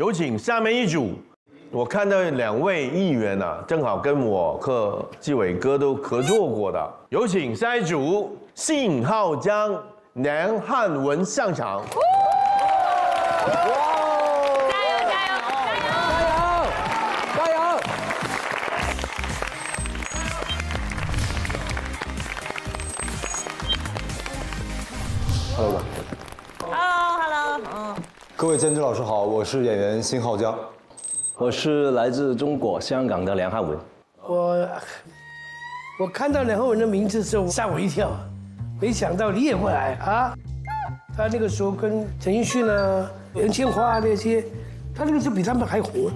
有请下面一组。我看到2位议员啊，正好跟我和纪伟哥都合作过的。有请下一组信浩江、梁汉文上场。Hello， 各位监制老师好，我是演员辛浩江。我是来自中国香港的梁汉文。我看到梁汉文的名字的时候吓我一跳，没想到你也会来啊！他那个时候跟陈奕迅啊、杨千嬅啊那些，他那个时候比他们还红。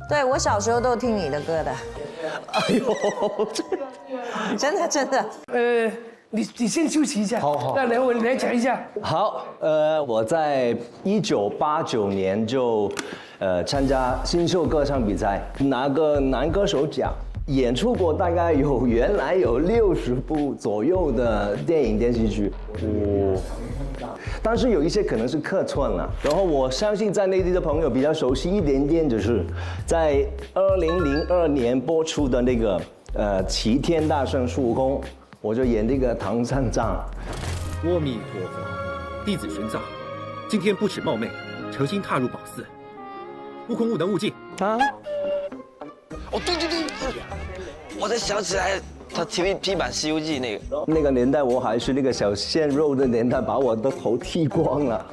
对我小时候都听你的歌的。哎呦，真的。你先休息一下，好，让梁汉文来讲一下。好，我在1989年就参加新秀歌唱比赛，拿个男歌手奖。演出过大概原来有60部左右的电影电视剧，但是有一些可能是客串了。然后我相信在内地的朋友比较熟悉一点点，就是在2002年播出的那个齐天大圣孙悟空，我就演这个唐三藏。阿弥陀佛，弟子玄奘，今天不耻冒昧，诚心踏入宝寺。悟空勿能勿进啊！哦，对，我才想起来，他 TVB 版《西游记》那个年代，我还是那个小鲜肉的年代，把我的头剃光了。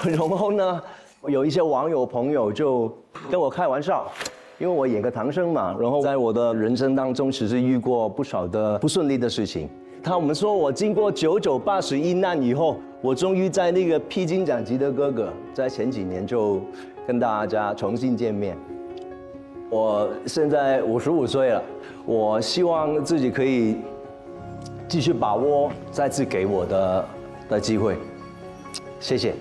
然后呢，有一些网友朋友就跟我开玩笑，因为我演个唐僧嘛，然后在我的人生当中，其实遇过不少的不顺利的事情。他们说我经过998难以后，我终于在那个披荆斩棘的哥哥，在前几年就跟大家重新见面。我现在55岁了，我希望自己可以继续把握再次给我的机会，谢谢。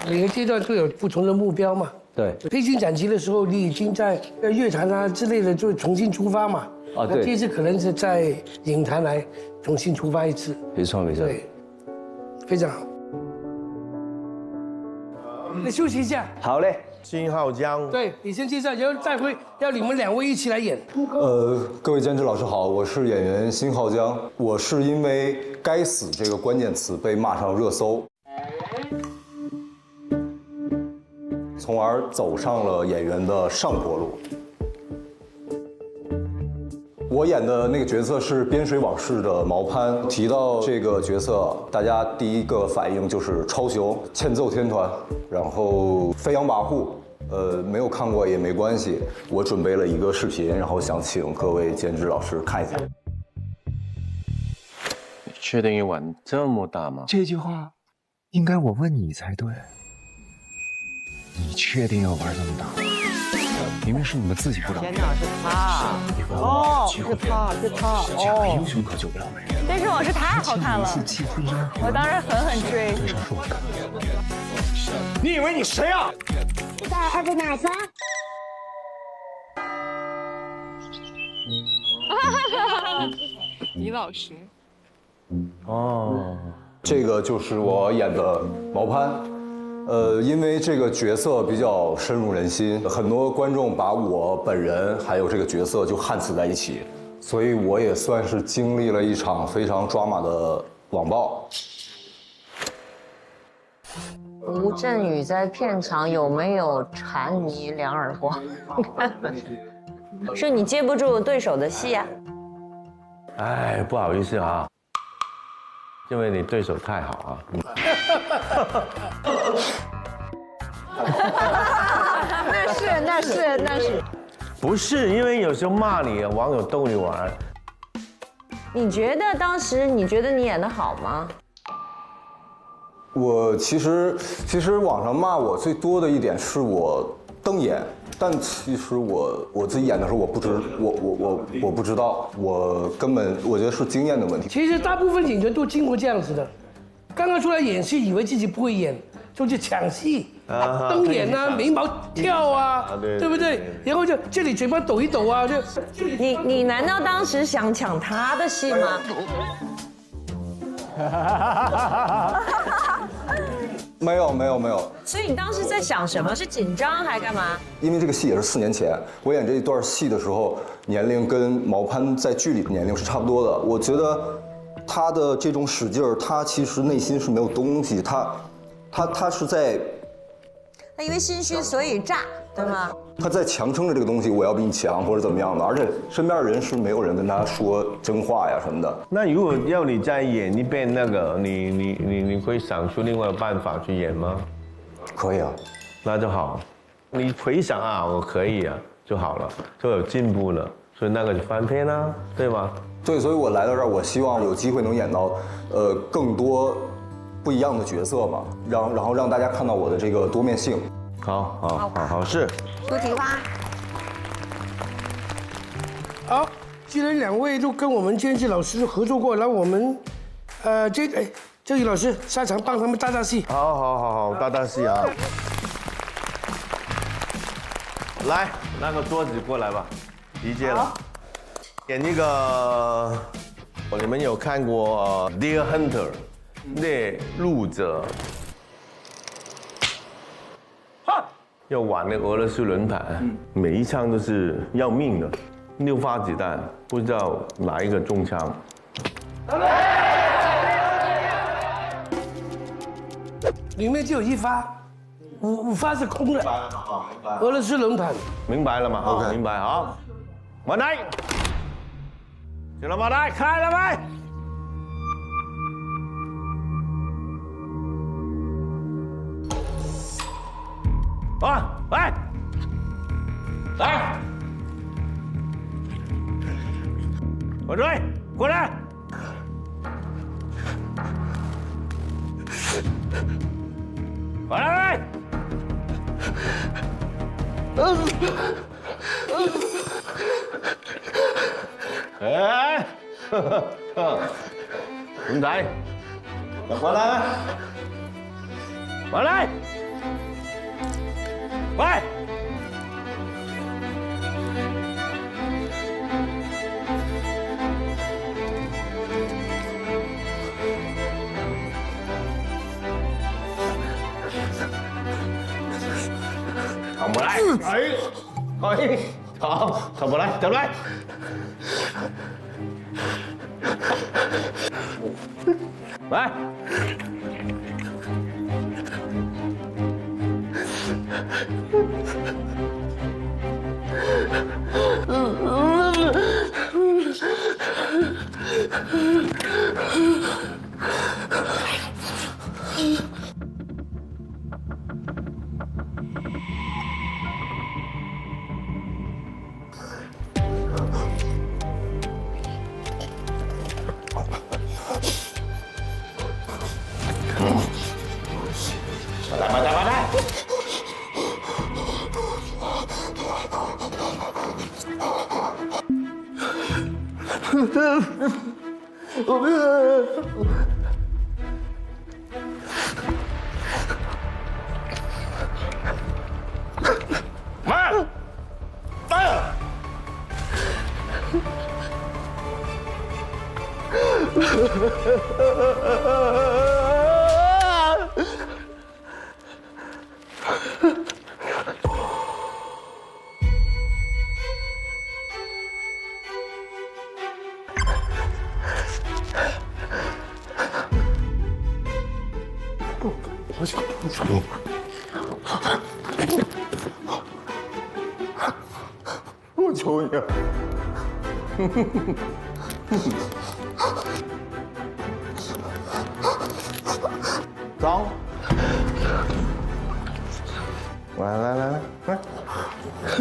每个阶段都有不同的目标嘛。对，披荆斩棘的时候，你已经在乐坛啊之类的就重新出发嘛。啊，对。这一次可能是在影坛来重新出发一次。没错。对，非常好。那休息一下。好嘞。信浩江，对你先介绍，然后再会要你们2位一起来演。各位监制老师好，我是演员辛浩江。我是因为“该死”这个关键词被骂上热搜，从而走上了演员的上坡路。我演的那个角色是《边水往事》的毛潘。提到这个角色，大家第一个反应就是超雄、欠揍天团，然后飞扬跋扈。没有看过也没关系，我准备了一个视频，然后想请各位监制老师看一下。你确定要玩这么大吗？这句话应该我问你才对。你确定要玩这么大？明明是你们自己不让。天哪，是他！哦，是他哦。英雄可救不了美人。但是我是太好看了，我当然狠追。为啥是我干的？你以为你谁啊？在二位哪家？李老师。哦，这个就是我演的毛潘。因为这个角色比较深入人心，很多观众把我本人还有这个角色就焊死在一起，所以我也算是经历了一场非常抓马的网暴。吴镇宇在片场有没有缠你2耳光？是你接不住对手的戏啊？哎，不好意思啊，因为你对手太好啊。那是。不是，因为有时候骂你，网友逗你玩。你觉得当时你演得好吗？我其实网上骂我最多的一点是我瞪眼，但其实我自己演的时候我不知道，我根本我觉得是经验的问题。其实大部分演员都经过这样子的，刚刚出来演戏，以为自己不会演，就去抢戏，瞪眼啊，眉毛跳啊，对不对？然后就这里嘴巴抖一抖啊，就。你难道当时想抢他的戏吗？没有，所以你当时在想什么？是紧张还干嘛？因为这个戏也是4年前，我演这一段戏的时候，年龄跟毛潘在剧里的年龄是差不多的。我觉得他的这种使劲儿，他其实内心是没有东西，他是在。他因为心虚所以炸，对吗？他在强撑着这个东西，我要比你强或者怎么样的，而且身边的人是没有人跟他说真话呀什么的。那如果要你再演一遍那个，你会想出另外的办法去演吗？可以啊，那就好。你回想啊，我可以啊就好了，就有进步了，所以那个就翻篇啦，对吗？对，所以我来到这儿，我希望有机会能演到更多不一样的角色嘛，然后让大家看到我的这个多面性。好是。出题吧。好，既然2位都跟我们监制老师合作过，那我们，这位老师下场帮他们搭戏。好，搭戏啊！来，那个桌子过来吧，理解了。演一个，你们有看过《Deer Hunter》猎鹿者？要玩那个俄罗斯轮盘，每一枪都是要命的，6发子弹，不知道哪一个中枪。里面就有1发，5发是空的。俄罗斯轮盘。明白了吗 ？OK， 明白。好，马来，行了，马来，开了没？来，我追，过来，过来，唔使，過來，過來，喂！行過來，好，走過來，走來。來，我求你了。走，来。Go！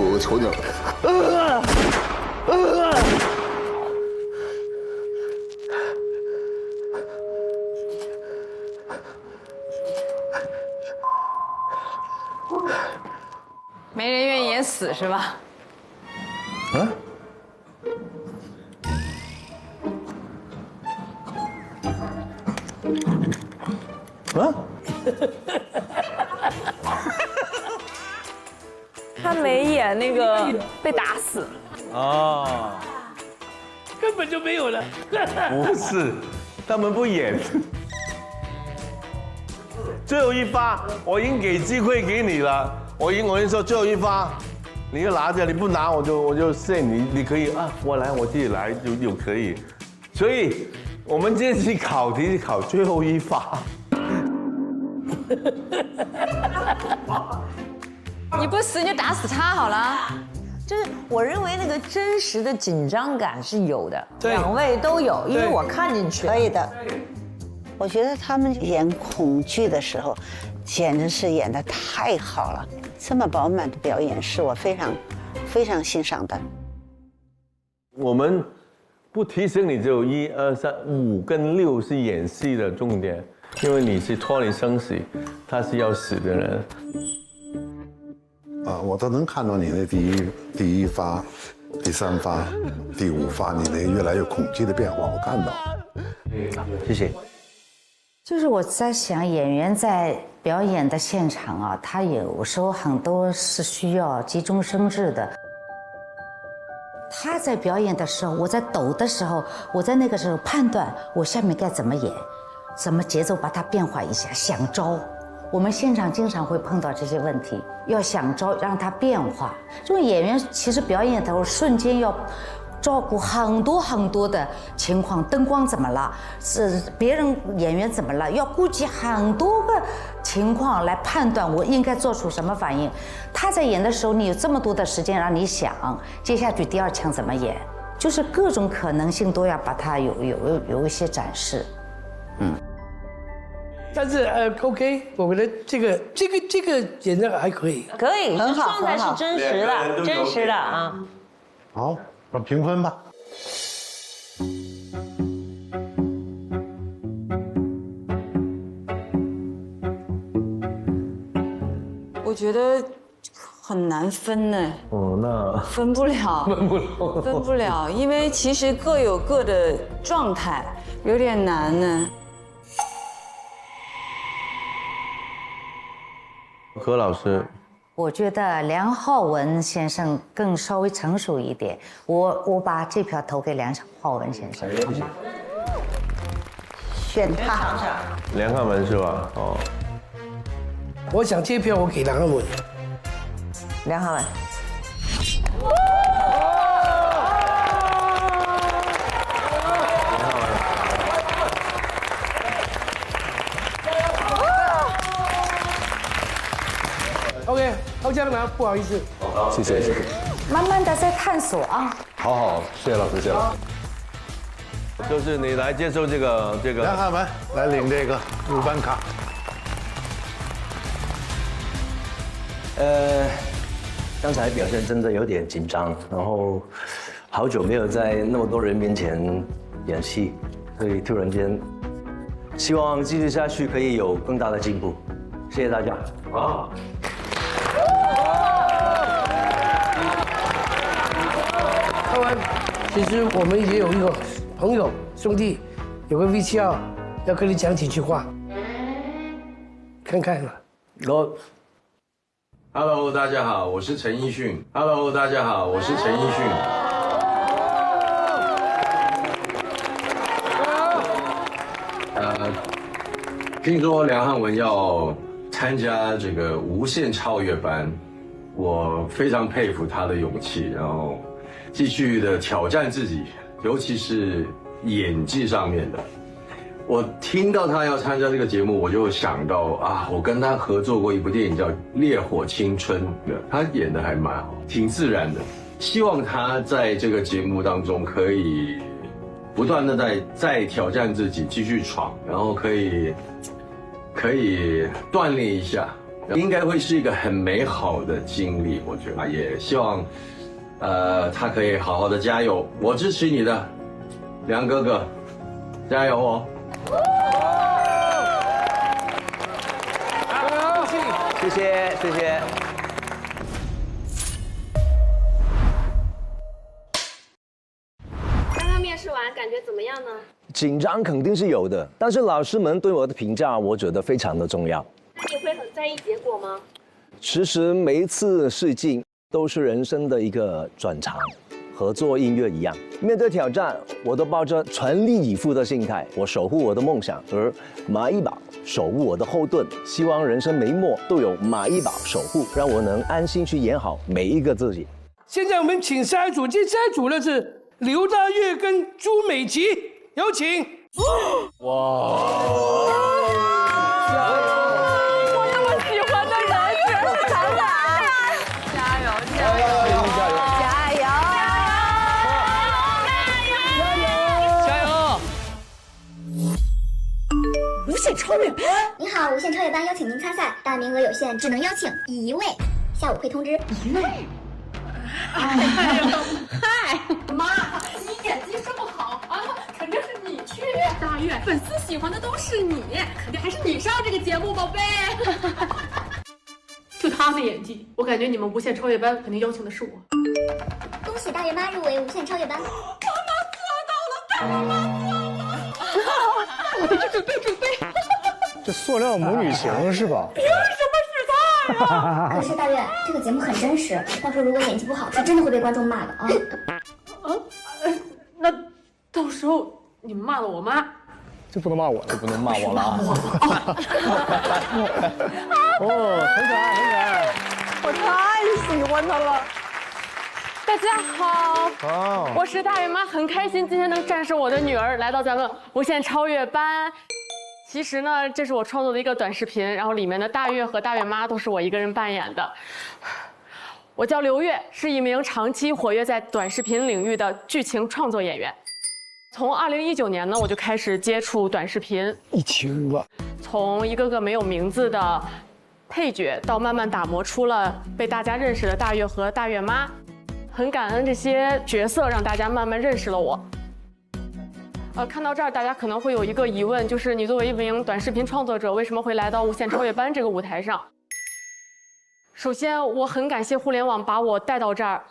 我求你了。没人愿意演死是吧？啊？他没演那个被打死。哦，根本就没有了。不是，他们不演。最后一发，我已经给机会给你了，我已经说最后一发，你就拿着，你不拿我就限你可以啊，我来我自己来就可以。所以我们这次考题是考最后一发。你不死你就打死他好了。就是我认为那个真实的紧张感是有的，对两位都有，因为我看进去了。可以的。我觉得他们演恐惧的时候，简直是演得太好了。这么饱满的表演是我非常非常欣赏的。我们不提醒你，只有1、2、3、5跟6是演戏的重点，因为你是脱离生死，他是要死的人。我都能看到你的第一发、第3发、第5发，你那越来越恐惧的变化，我看到。谢谢。就是我在想，演员在表演的现场啊，他有时候很多是需要急中生智的。他在表演的时候，我在抖的时候，我在那个时候判断我下面该怎么演，什么节奏把它变化一下，想招。我们现场经常会碰到这些问题，要想招让它变化。这种演员其实表演的时候瞬间要照顾很多的情况，灯光怎么了，是别人演员怎么了，要顾及很多个情况来判断我应该做出什么反应。他在演的时候，你有这么多的时间让你想接下去第2枪怎么演，就是各种可能性都要把它有一些展示。但是OK， 我觉得这个演的还可以，可以，很好状态是真实的，真实的啊。好，我评分吧。我觉得很难分呢。哦，那分不了，分不了，因为其实各有各的状态，有点难呢。何老师，我觉得梁浩文先生更稍微成熟一点，我把这票投给梁浩文先生。选他。梁汉文是吧？哦，我想这票我给梁汉文。梁浩文。OK， 好，这样呢，不好意思。谢谢。慢慢的在探索啊。好，谢谢老师，谢谢老师。就是你来接受这个。梁汉文来领这个入班卡。刚才表现真的有点紧张，然后好久没有在那么多人面前演戏，所以突然间，希望继续下去可以有更大的进步。谢谢大家。好。看完，其实我们也有一个朋友兄弟，有个 VCR， 要跟你讲几句话，看看了。Hello， 大家好，我是陈奕迅。Hello， 大家好，我是陈奕迅。听说梁汉文要参加这个无限超越班，我非常佩服他的勇气，然后继续的挑战自己，尤其是演技上面的。我听到他要参加这个节目，我就想到啊，我跟他合作过一部电影叫《烈火青春》的，他演的还蛮好，挺自然的。希望他在这个节目当中可以不断的在挑战自己，继续闯，然后可以锻炼一下，应该会是一个很美好的经历。我觉得也希望，他可以好好的加油，我支持你的，梁哥哥，加油哦！谢谢，谢谢。刚刚面试完，感觉怎么样呢？紧张肯定是有的，但是老师们对我的评价，我觉得非常的重要。那你会很在意结果吗？其实每一次试镜都是人生的一个转场，和做音乐一样，面对挑战，我都抱着全力以赴的心态，我守护我的梦想，而马一宝守护我的后盾。希望人生每一幕都有马一宝守护，让我能安心去演好每一个自己。现在我们请下一组，这下一组呢是刘大越跟朱美琪，有请。哇！我那么喜欢的人居然是他俩！加油！加油！加油！加油！加油！无限超越班，您好，无限超越班邀请您参赛，但名额有限，只能邀请1位，下午会通知1位。嗨，妈，你演技这么好啊，肯定是你去。大越，粉丝喜欢的都是你，肯定还是你上这个节目，宝贝。就他的演技，我感觉你们无限超越班肯定邀请的是我。恭喜大越妈入围无限超越班。我妈做到了，大越妈做到了。我得去准备。这塑料母女情是吧？凭什么是他呀？可是大越，这个节目很真实，到时候如果演技不好，是真的会被观众骂的啊。那到时候你们骂了我妈，就不能骂我，就不能骂我了啊！哦，很可爱，很可爱，我太喜欢他了。大家好，我是大越妈，很开心今天能战胜我的女儿来到咱们无限超越班。其实呢，这是我创作的一个短视频，然后里面的大越和大越妈都是我一个人扮演的。我叫刘越，是一名长期活跃在短视频领域的剧情创作演员。从2019年呢，我就开始接触短视频，从一个个没有名字的配角，到慢慢打磨出了被大家认识的大越和大越妈。很感恩这些角色，让大家慢慢认识了我。看到这儿，大家可能会有一个疑问，就是你作为一名短视频创作者，为什么会来到无限超越班这个舞台上？首先，我很感谢互联网把我带到这儿。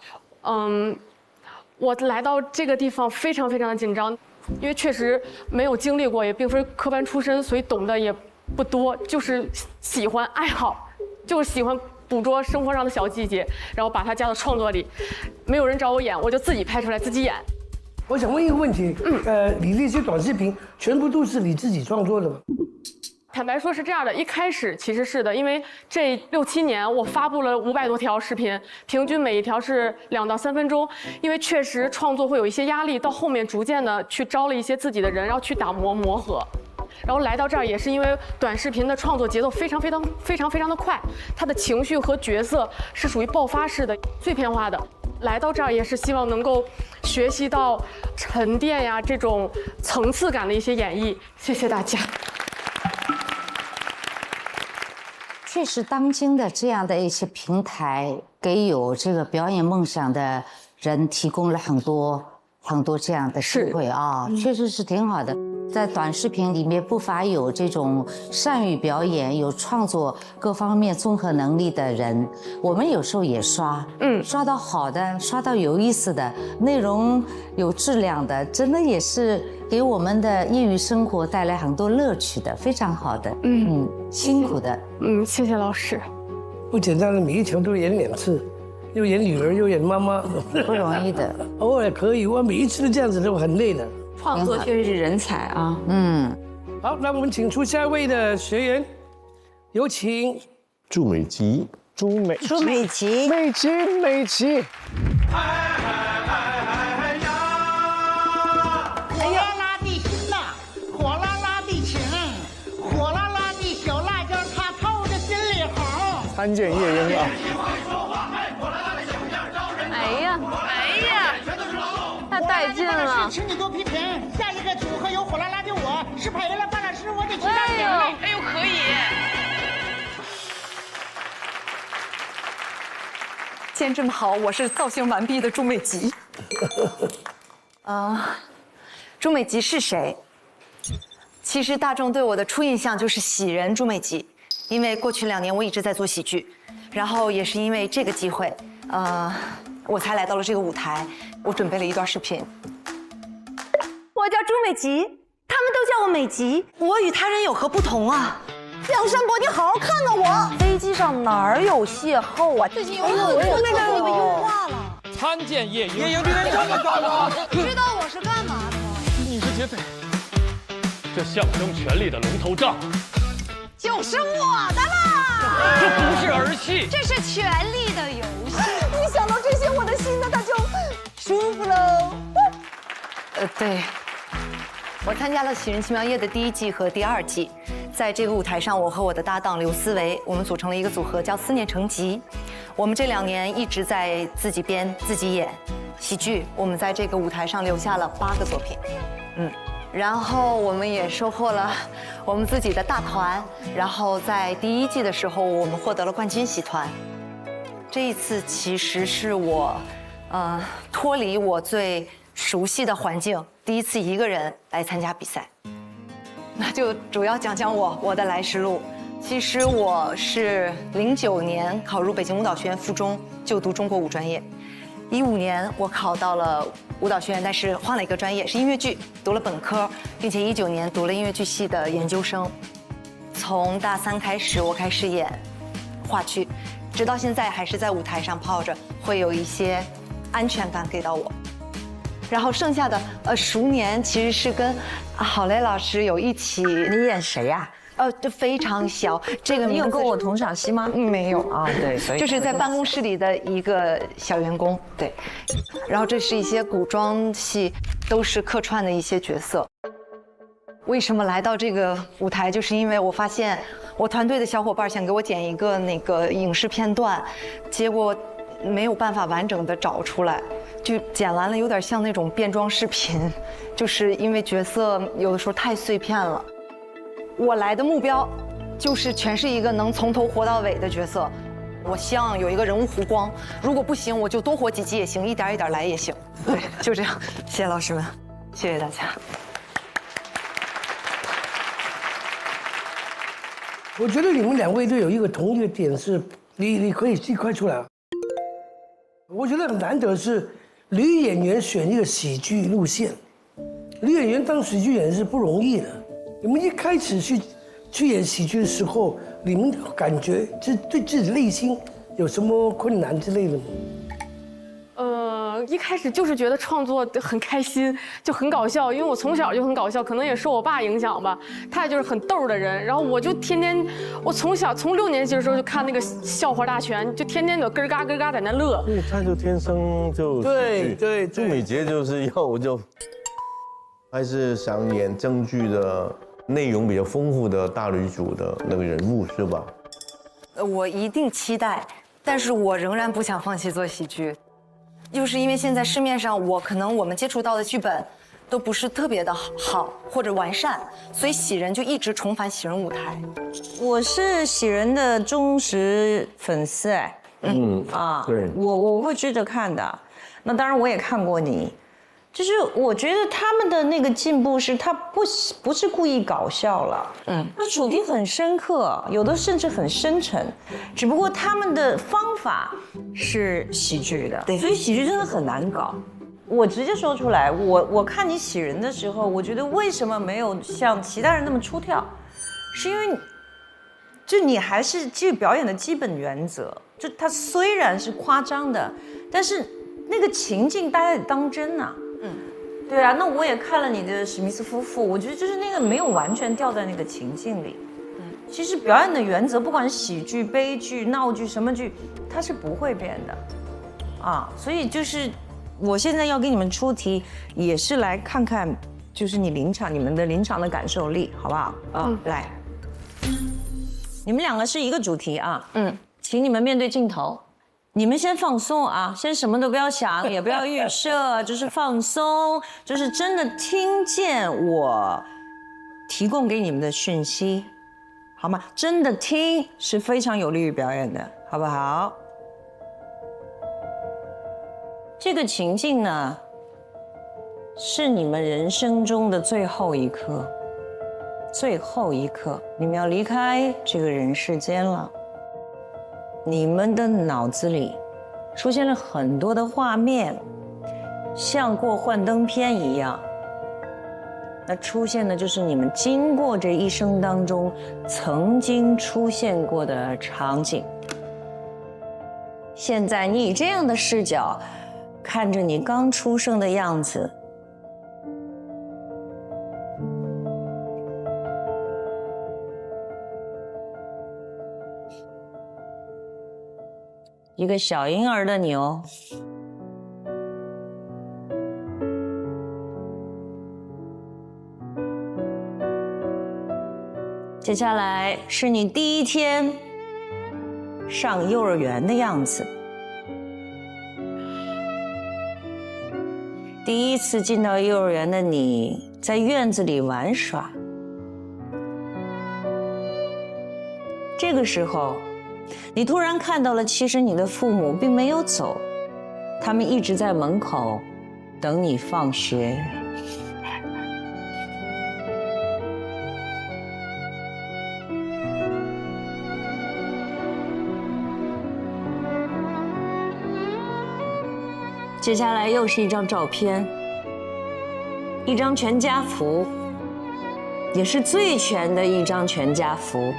我来到这个地方非常非常的紧张，因为确实没有经历过，也并非科班出身，所以懂得也不多，就是喜欢爱好，就是喜欢捕捉生活上的小细节，然后把它加到创作里。没有人找我演，我就自己拍出来自己演。我想问一个问题，你那些短视频全部都是你自己创作的吗？坦白说是这样的，一开始其实是的，因为这6、7年我发布了500多条视频，平均每一条是2到3分钟。因为确实创作会有一些压力，到后面逐渐的去招了一些自己的人，然后去打磨磨合。然后来到这儿也是因为短视频的创作节奏非常的快，它的情绪和角色是属于爆发式的、碎片化的。来到这儿也是希望能够学习到沉淀呀这种层次感的一些演绎。谢谢大家。确实，当今的这样的一些平台，给有这个表演梦想的人提供了很多这样的机会啊，确实是挺好的。在短视频里面，不乏有这种善于表演、有创作各方面综合能力的人。我们有时候也刷，刷到好的，刷到有意思的内容、有质量的，真的也是给我们的业余生活带来很多乐趣的，非常好的。辛苦的。谢谢老师。不简单的，每一条都演2次，又演女儿又演妈妈，不容易的。偶尔可以，我每一次都这样子都很累的。创作确实是人才啊。好，那我们请出下一位的学员，有请朱美琪。美琪。火辣辣的心呐，火辣辣的情，火辣辣的小辣椒，它透着心里红。参见夜莺啊！哎呀，太带劲了！请你多批评。下一个组合有火辣辣的我，是配合了范老师，我得去当评了。哎呦，可以。既然这么好，我是造型完毕的朱美琪。朱美琪是谁？其实大众对我的初印象就是喜人朱美琪，因为过去2年我一直在做喜剧，然后也是因为这个机会，我才来到了这个舞台。我准备了一段视频。我叫朱美琪，他们都叫我美吉，我与他人有何不同啊？梁山伯，你好好看看我。飞机上哪有邂逅啊？最近有那个你们优化了。参见夜莺。夜莺今天这么干吗？知道我是干嘛的吗？你是劫匪，这象征权力的龙头杖就是我的啦。这不是儿戏，这是权力的游戏。一想到这些，我的心呢，它就舒服喽。对。我参加了《喜人奇妙夜》的第1季和第2季，在这个舞台上，我和我的搭档刘思维，我们组成了一个组合，叫思念成疾。我们这2年一直在自己编、自己演喜剧，我们在这个舞台上留下了8个作品，然后我们也收获了我们自己的大团，然后在第1季的时候，我们获得了冠军喜团。这一次其实是我，脱离我最熟悉的环境。第1次一个人来参加比赛，那就主要讲讲我的来时路。其实我是09年考入北京舞蹈学院附中就读中国舞专业，15年我考到了舞蹈学院，但是换了一个专业，是音乐剧，读了本科，并且19年读了音乐剧系的研究生。从大3开始，我开始演话剧，直到现在还是在舞台上泡着，会有一些安全感给到我。然后剩下的10年其实是跟郝蕾老师有一起。你演谁呀？就非常小。这个你有跟我同场戏吗？没有啊，对，所以就是在办公室里的一个小员工。对，然后这是一些古装戏，都是客串的一些角色。为什么来到这个舞台？就是因为我发现我团队的小伙伴想给我剪一个那个影视片段，结果没有办法完整的找出来。就剪完了，有点像那种变装视频，就是因为角色有的时候太碎片了。我来的目标就是诠释一个能从头活到尾的角色。我希望有一个人物弧光，如果不行，我就多活几集也行，一点一点来也行。对，就这样。谢谢老师们，谢谢大家。我觉得你们2位都有一个同一个点是，你可以尽快出来啊。我觉得很难得是。女演员选一个喜剧路线，女演员当喜剧演员是不容易的。你们一开始去演喜剧的时候，你们感觉对自己内心有什么困难之类的吗？一开始就是觉得创作很开心，就很搞笑，因为我从小就很搞笑，可能也受我爸影响吧，他也就是很逗的人，然后我就天天，我从6年级的时候就看那个笑话大全，就天天就咯嘎咯嘎在那乐。他就天生就对，朱美杰就是还是想演正剧的内容比较丰富的大女主的那个人物是吧？我一定期待，但是我仍然不想放弃做喜剧。就是因为现在市面上我们接触到的剧本都不是特别的好或者完善，所以喜人就一直重返喜人舞台。我是喜人的忠实粉丝哎，对，我会追着看的。那当然我也看过你，就是我觉得他们的那个进步是他不是故意搞笑了，那主题很深刻，有的甚至很深沉，只不过他们的方法是喜剧的，对，所以喜剧真的很难搞。我直接说出来，我看你喜人的时候，我觉得为什么没有像其他人那么出跳，是因为就你还是基于表演的基本原则，就它虽然是夸张的，但是那个情境大家得当真啊。对啊，那我也看了你的史密斯夫妇，我觉得就是那个没有完全掉在那个情境里。其实表演的原则，不管是喜剧、悲剧、闹剧什么剧，它是不会变的，啊，所以就是我现在要给你们出题，也是来看看，就是你们的临场的感受力，好不好？来，你们2个是一个主题啊，请你们面对镜头。你们先放松啊，先什么都不要想，也不要预设，就是放松，就是真的听见我提供给你们的讯息，好吗？真的听是非常有利于表演的，好不好？这个情境呢，是你们人生中的最后一刻，最后一刻，你们要离开这个人世间了。你们的脑子里出现了很多的画面，像过幻灯片一样，那出现的就是你们经过这一生当中曾经出现过的场景。现在你以这样的视角看着你刚出生的样子，一个小婴儿的你哦。接下来是你第一天上幼儿园的样子，第一次进到幼儿园的你在院子里玩耍。这个时候，你突然看到了，其实你的父母并没有走，他们一直在门口等你放学。接下来又是一张照片，一张全家福，也是最全的一张全家福。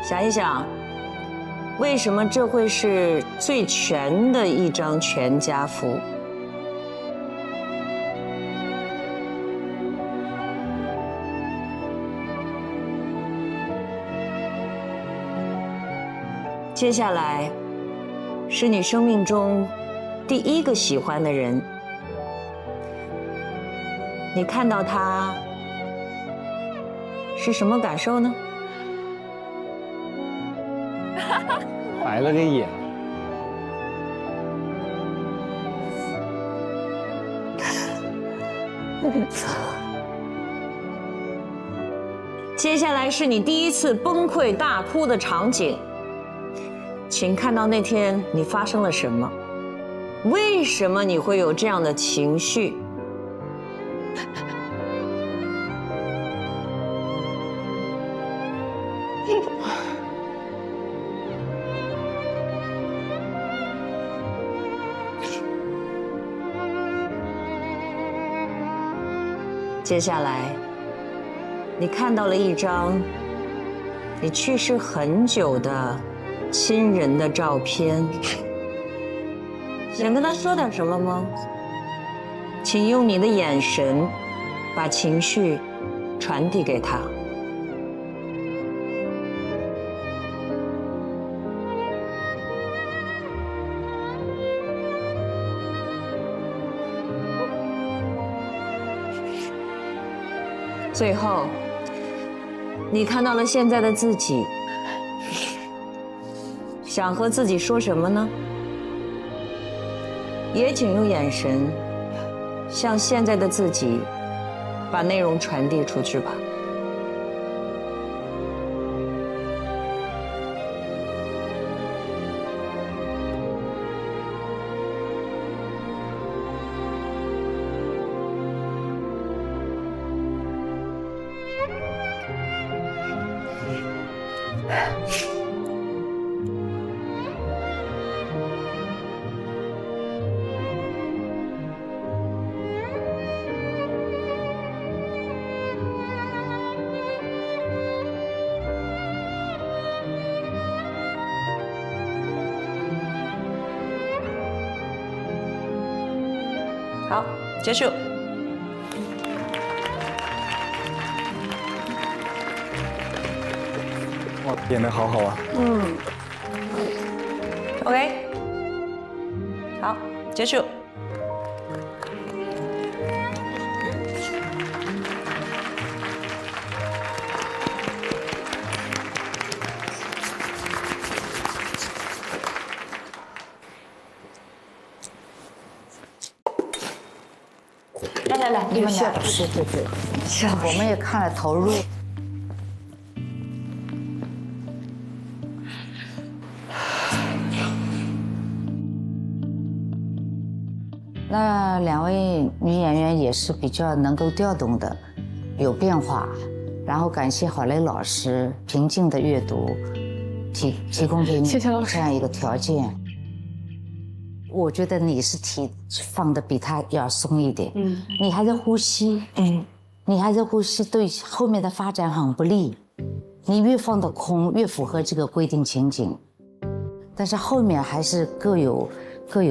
想一想，为什么这会是最全的一张全家福？接下来是你生命中第一个喜欢的人，你看到他是什么感受呢？白了个眼。接下来是你第一次崩溃大哭的场景，请看到那天你发生了什么？为什么你会有这样的情绪？接下来，你看到了一张你去世很久的亲人的照片，想跟他说点什么吗？请用你的眼神把情绪传递给他。最后，你看到了现在的自己，想和自己说什么呢？也请用眼神向现在的自己把内容传递出去吧。好，结束。哇，演得好好啊！嗯 ，OK， 好，结束。来，你们俩，对，我们也看了投入。那两位女演员也是比较能够调动的，有变化。然后感谢郝蕾老师平静的阅读，提供给你这样一个条件。我觉得你是体放的比他要松一点，你还在呼吸，你还在呼吸，对后面的发展很不利。你越放的空，越符合这个规定情景，但是后面还是各有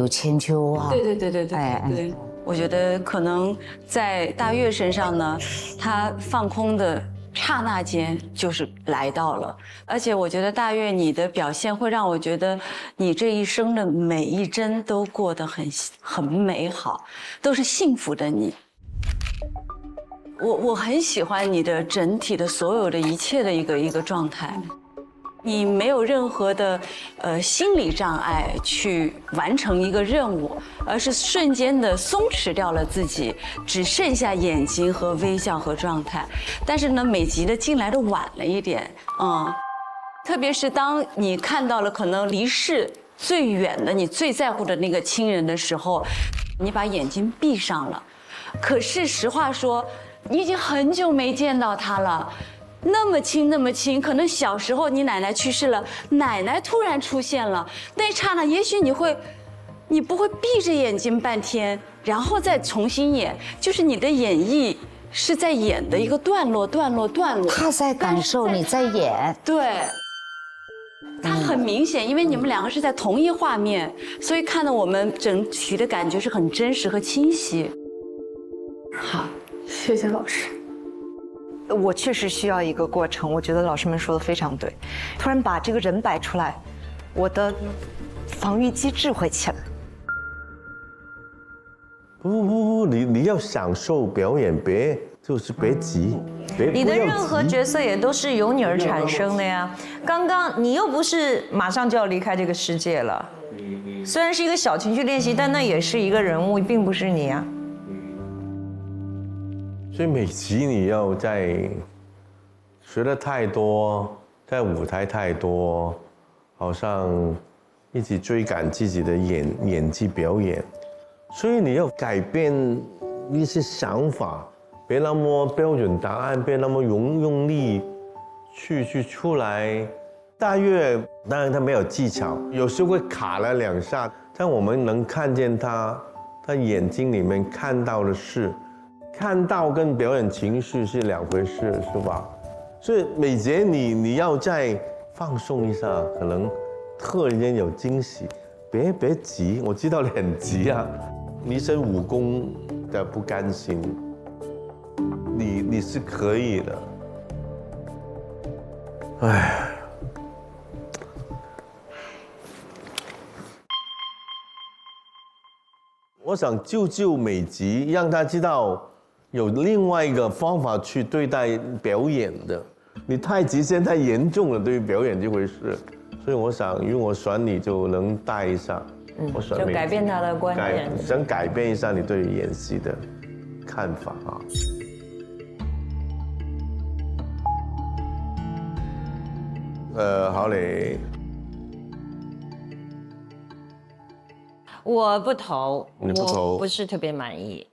千秋啊。对，我觉得可能在大月身上呢，他放空的刹那间就是来到了，而且我觉得大月你的表现会让我觉得你这一生的每一帧都过得很美好，都是幸福的你。我很喜欢你的整体的所有的一切的一个状态，你没有任何的心理障碍去完成一个任务，而是瞬间的松弛掉了自己，只剩下眼睛和微笑和状态。但是呢，美吉的进来的晚了一点，特别是当你看到了可能离世最远的你最在乎的那个亲人的时候，你把眼睛闭上了。可是实话说，你已经很久没见到他了。那么亲，可能小时候你奶奶去世了，奶奶突然出现了，那一刹那，也许你不会闭着眼睛半天，然后再重新演，就是你的演绎是在演的一个段落。他在感受你在演，对，他很明显，因为你们两个是在同一画面，所以看到我们整体的感觉是很真实和清晰。好，谢谢老师。我确实需要一个过程，我觉得老师们说的非常对。突然把这个人摆出来，我的防御机制会起来。不，你要享受表演，别急，你的任何角色也都是由你而产生的呀。刚刚你又不是马上就要离开这个世界了，虽然是一个小情绪练习，但那也是一个人物，并不是你啊。所以每集你要在学的太多，在舞台太多，好像一直追赶自己的演技表演，所以你要改变一些想法，别那么标准答案，别那么用力去出来。大月当然他没有技巧，有时会卡了2下，但我们能看见他眼睛里面看到的是。看到跟表演情绪是2回事，是吧？所以美杰你要再放松一下，可能突然间有惊喜。别急，我知道你很急啊，你是武功的不甘心，你是可以的。哎。我想救美吉，让他知道。有另外一个方法去对待表演的，你太极限太严重了，对于表演这回事，所以我想，如果我选你就能带一下，我选就改变他的观念，想改变一下你对演戏的看法啊。郝蕾，我不投，你不投，我不是特别满意，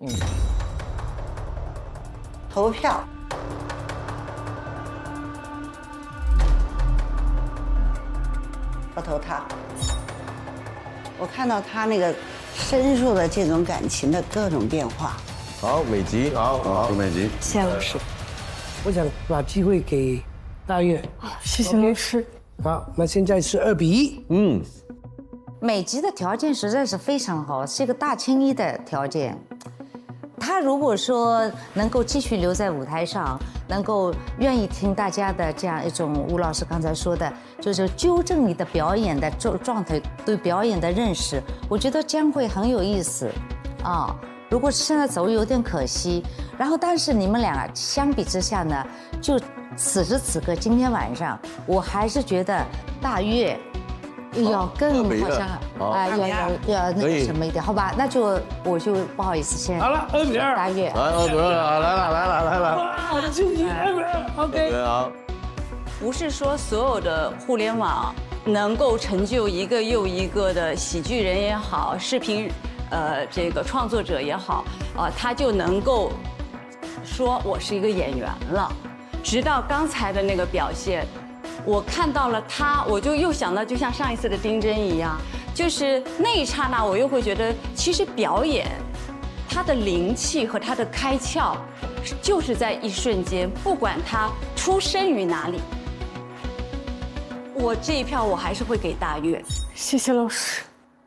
投票，我投他。我看到他那个深入的这种感情的各种变化。好，美吉，好，美吉，谢谢老师。我想把机会给大月。谢谢老师。好，那现在是2比1。美吉的条件实在是非常好，是一个大青衣的条件。他如果说能够继续留在舞台上，能够愿意听大家的这样一种吴老师刚才说的，就是纠正你的表演的状态，对表演的认识，我觉得将会很有意思啊。如果现在走有点可惜，然后但是你们俩相比之下呢，就此时此刻今天晚上，我还是觉得大月。要更好像要那个什么一点，好吧？那就我就不好意思先。好了，2比2，大月，2比2，来了。哇，晋级2比2 ，OK。好。不是说所有的互联网能够成就一个又一个的喜剧人也好，视频这个创作者也好，他就能够说我是一个演员了。直到刚才的那个表现。我看到了他，我就又想到，就像上一次的丁真一样，就是那一刹那，我又会觉得，其实表演，它的灵气和它的开窍，就是在一瞬间，不管它出生于哪里。我这一票我还是会给大岳，谢谢老师。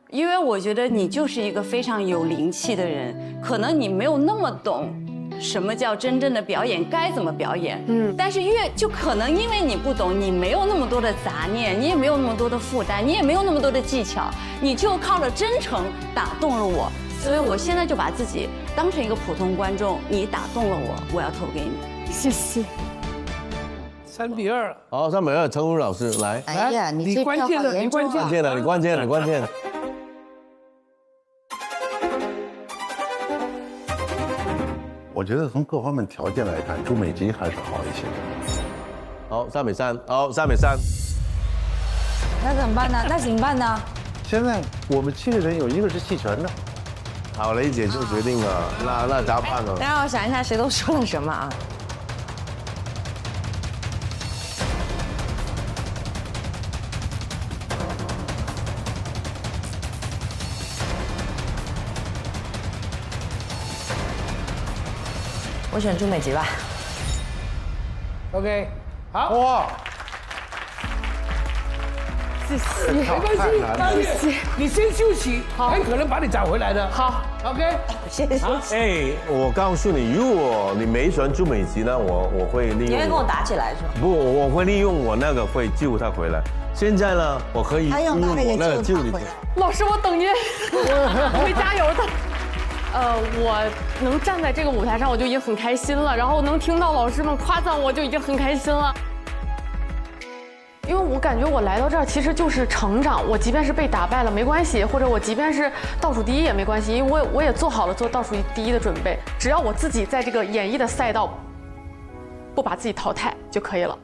因为我觉得你就是一个非常有灵气的人，可能你没有那么懂什么叫真正的表演，该怎么表演。但是就可能因为你不懂，你没有那么多的杂念，你也没有那么多的负担，你也没有那么多的技巧，你就靠着真诚打动了我。所以我现在就把自己当成一个普通观众，你打动了我，我要投给你。谢谢。3-2。好，3-2，陈武老师来。哎呀，你这关键了，你关键了，你关键了，你关键了。我觉得从各方面条件来看，朱美吉还是好一些。好，3-3，好，3-3。那怎么办呢？那怎么办呢？现在我们7个人有1个是弃权的。好，雷姐就决定了，那咋办呢？让我想一下，谁都说了什么啊？我选朱美吉吧。OK， 好。哇，谢谢。没关系，大岳，你先休息，很可能把你找回来的。好 ，OK， 谢谢。哎，我告诉你，如果你没选朱美吉呢，我会利用。你会跟我打起来是吗？不，我会利用我那个会救他回来。现在呢，我可以利用我那个救你。老师，我等您，我会加油的。我能站在这个舞台上，我就已经很开心了。然后能听到老师们夸赞我，就已经很开心了。因为我感觉我来到这儿其实就是成长。我即便是被打败了没关系，或者我即便是倒数第一也没关系，因为我也做好了做倒数第一的准备。只要我自己在这个演艺的赛道不把自己淘汰就可以了。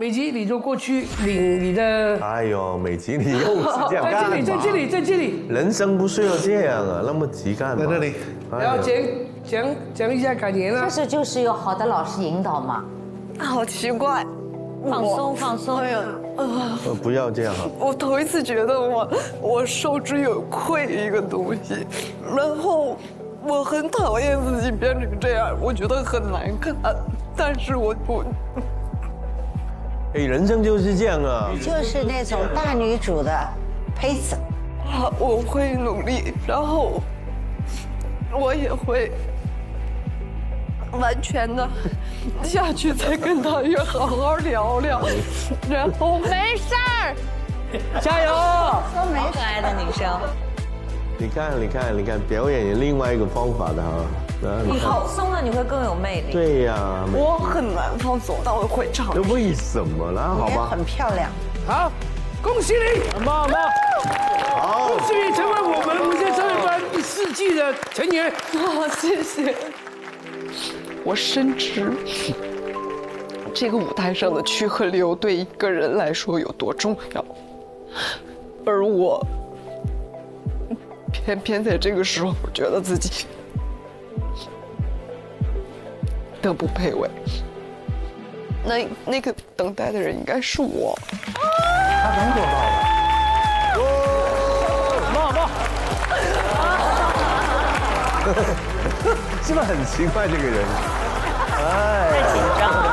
美吉，你就过去领你的。哎呦，美吉，你又是这样干嘛？在这里。人生不需要这样啊，那么急干嘛？在这里。然后讲一下感言啊。这就是有好的老师引导嘛。好奇怪。放松。哎呀，不要这样啊！我头一次觉得我受之有愧一个东西，然后我很讨厌自己变成这样，我觉得很难看，但是我。哎，人生就是这样啊，就是那种大女主的胚子。我会努力，然后我也会完全的下去，再跟大岳好好聊聊。然后没事儿，加油！都没可爱的女生。你看，表演有另外一个方法的哈。你放松了，你会更有魅力。对呀，我很难放松，但我会唱。那为什么呢？好吧，很漂亮。好，恭喜你，很棒。好，恭喜你成为我们无限超越班第4季的成员。好，谢谢。我深知这个舞台上的曲和流对一个人来说有多重要，而我偏偏在这个时候，我觉得自己德不配位。那个等待的人应该是我。他能做到的。棒！是不是很奇怪这个人？太紧张了。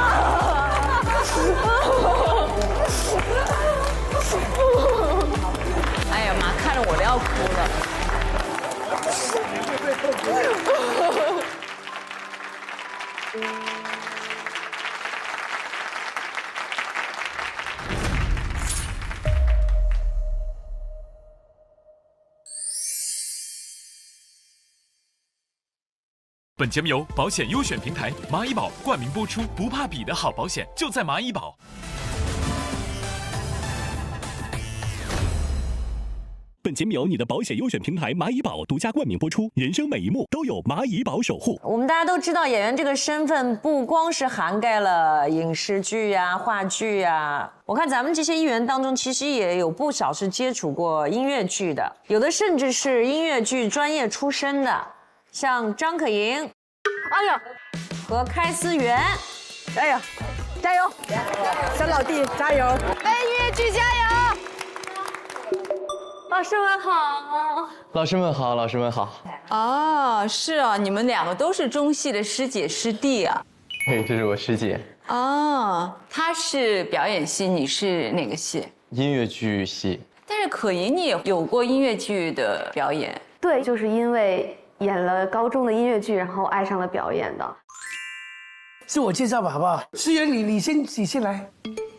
哎呀妈，看着我都要哭了。本节目由保险优选平台蚂蚁保冠名播出，不怕比的好保险就在蚂蚁保。本节目由你的保险优选平台蚂蚁保独家冠名播出，人生每一幕都有蚂蚁保守护。我们大家都知道，演员这个身份不光是涵盖了影视剧啊、话剧啊，我看咱们这些艺员当中，其实也有不少是接触过音乐剧的，有的甚至是音乐剧专业出身的，像张可盈，哎呀，和开思源，哎呀，加油，小老弟加油！哎，音乐剧加油！老师们好。老师们好，老师们好。啊，是啊，你们2个都是中戏的师姐师弟啊。嘿，这是我师姐。啊，她是表演系，你是哪个系？音乐剧系。但是可盈你也有过音乐剧的表演。对，就是因为演了高中的音乐剧，然后爱上了表演的。自我介绍吧，好不好？思源，你先来。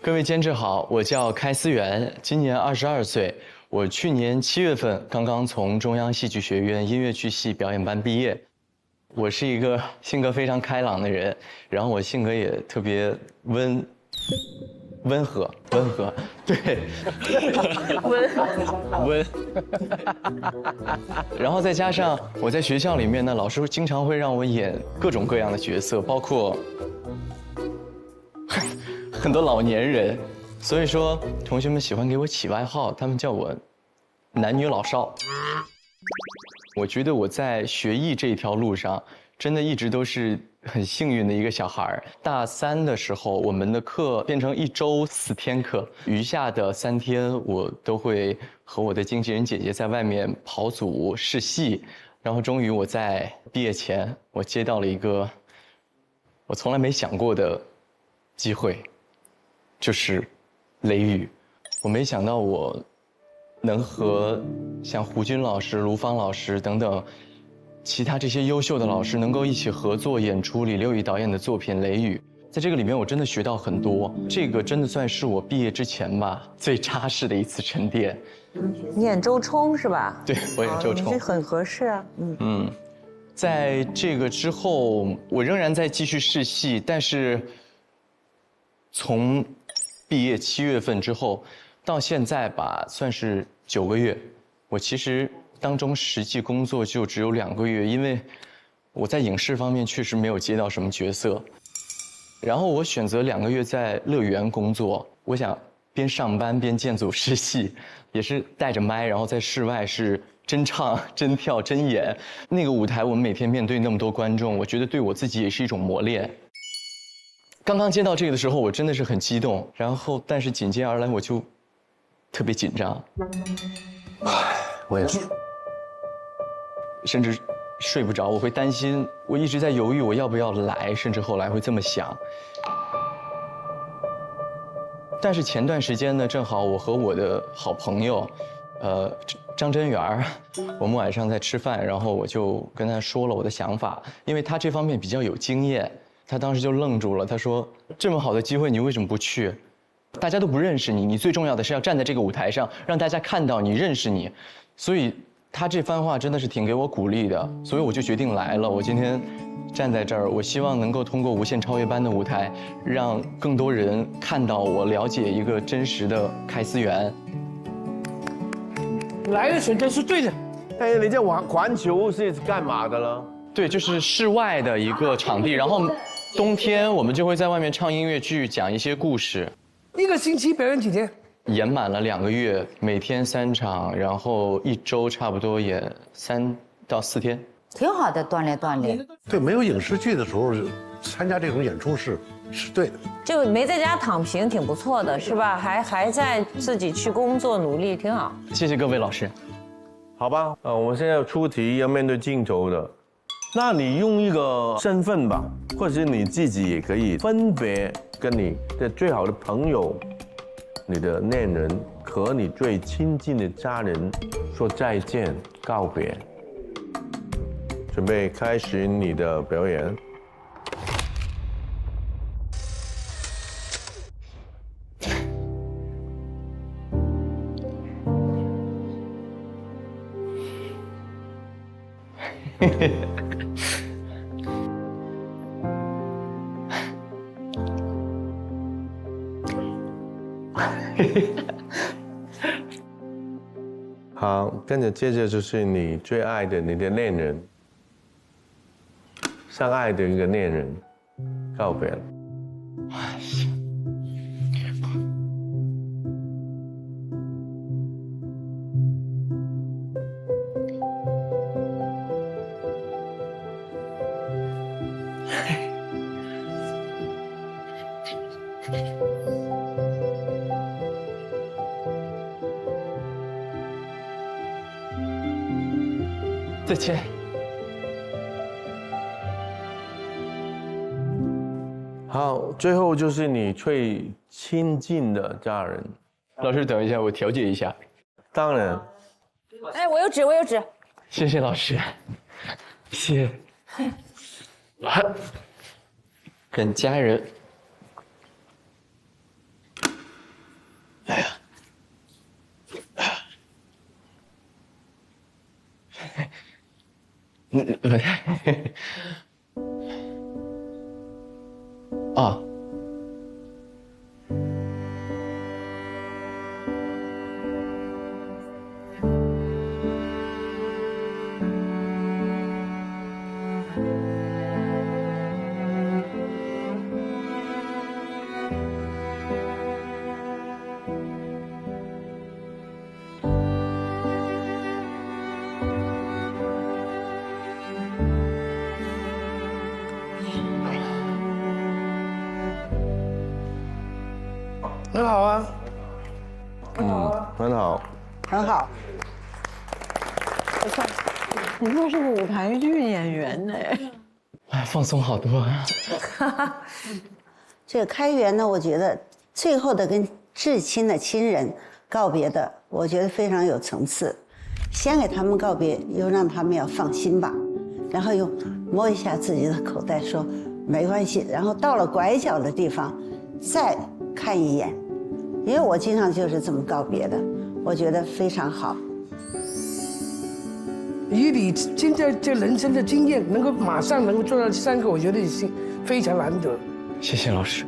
各位监制好，我叫开思源，今年22岁。我去年7月份刚刚从中央戏剧学院音乐剧系表演班毕业。我是一个性格非常开朗的人，然后我性格也特别温和，对，温。然后再加上我在学校里面呢，老师经常会让我演各种各样的角色，包括很多老年人，所以说同学们喜欢给我起外号，他们叫我男女老少。我觉得我在学艺这条路上，真的一直都是很幸运的一个小孩。大3的时候，我们的课变成1周4天课，余下的3天我都会和我的经纪人姐姐在外面跑组试戏。然后终于我在毕业前，我接到了一个我从来没想过的机会，就是雷雨。我没想到我能和像胡军老师、卢芳老师等等其他这些优秀的老师能够一起合作演出李六乙导演的作品《雷雨》。在这个里面，我真的学到很多。这个真的算是我毕业之前吧最扎实的一次沉淀。你演周冲是吧？对，我演周冲，这很合适啊。在这个之后，我仍然在继续试戏，但是从毕业7月份之后到现在吧，算是9个月。我其实当中实际工作就只有2个月，因为我在影视方面确实没有接到什么角色。然后我选择2个月在乐园工作，我想边上班边建组试戏，也是带着麦，然后在室外是真唱、真跳、真演。那个舞台我们每天面对那么多观众，我觉得对我自己也是一种磨练。刚刚接到这个的时候，我真的是很激动，然后但是紧接而来我就特别紧张。我也是，甚至睡不着，我会担心，我一直在犹豫我要不要来，甚至后来会这么想。但是前段时间呢，正好我和我的好朋友，张真源，我们晚上在吃饭，然后我就跟他说了我的想法，因为他这方面比较有经验，他当时就愣住了，他说：“这么好的机会，你为什么不去？大家都不认识你，你最重要的是要站在这个舞台上，让大家看到你、认识你。”所以他这番话真的是挺给我鼓励的，所以我就决定来了。我今天站在这儿，我希望能够通过无限超越班的舞台，让更多人看到我，了解一个真实的开思源。来的选择是对的。哎，你这环球是干嘛的了？对，就是室外的一个场地，然后冬天我们就会在外面唱音乐剧，讲一些故事。1个星期表演几天？演满了2个月，每天3场，然后1周差不多演3到4天，挺好的，锻炼。对，没有影视剧的时候，参加这种演出是对的。就没在家躺平，挺不错的，是吧？还在自己去工作努力，挺好。谢谢各位老师。好吧，我们现在要出题，要面对镜头的。那你用一个身份吧，或者是你自己也可以分别跟你的最好的朋友、你的恋人和你最亲近的家人说再见、告别。准备开始你的表演。好，跟着接着就是你最爱的你的恋人，相爱的一个恋人，告别了。再见。好，最后就是你最亲近的家人。老师，等一下，我调节一下。当然。哎，我有纸，我有纸。谢谢老师，谢谢。跟家人。哎呀。啊。很好啊，很好，很好。不错，你就是个舞台剧演员呢。哎，放松好多啊。这个开源呢，我觉得最后的跟至亲的亲人告别的，我觉得非常有层次。先给他们告别，又让他们要放心吧，然后又摸一下自己的口袋，说没关系。然后到了拐角的地方，再看一眼。因为我经常就是这么告别的，我觉得非常好。以你现在这人生的经验，能够马上能够做到3个，我觉得已经非常难得。谢谢老师。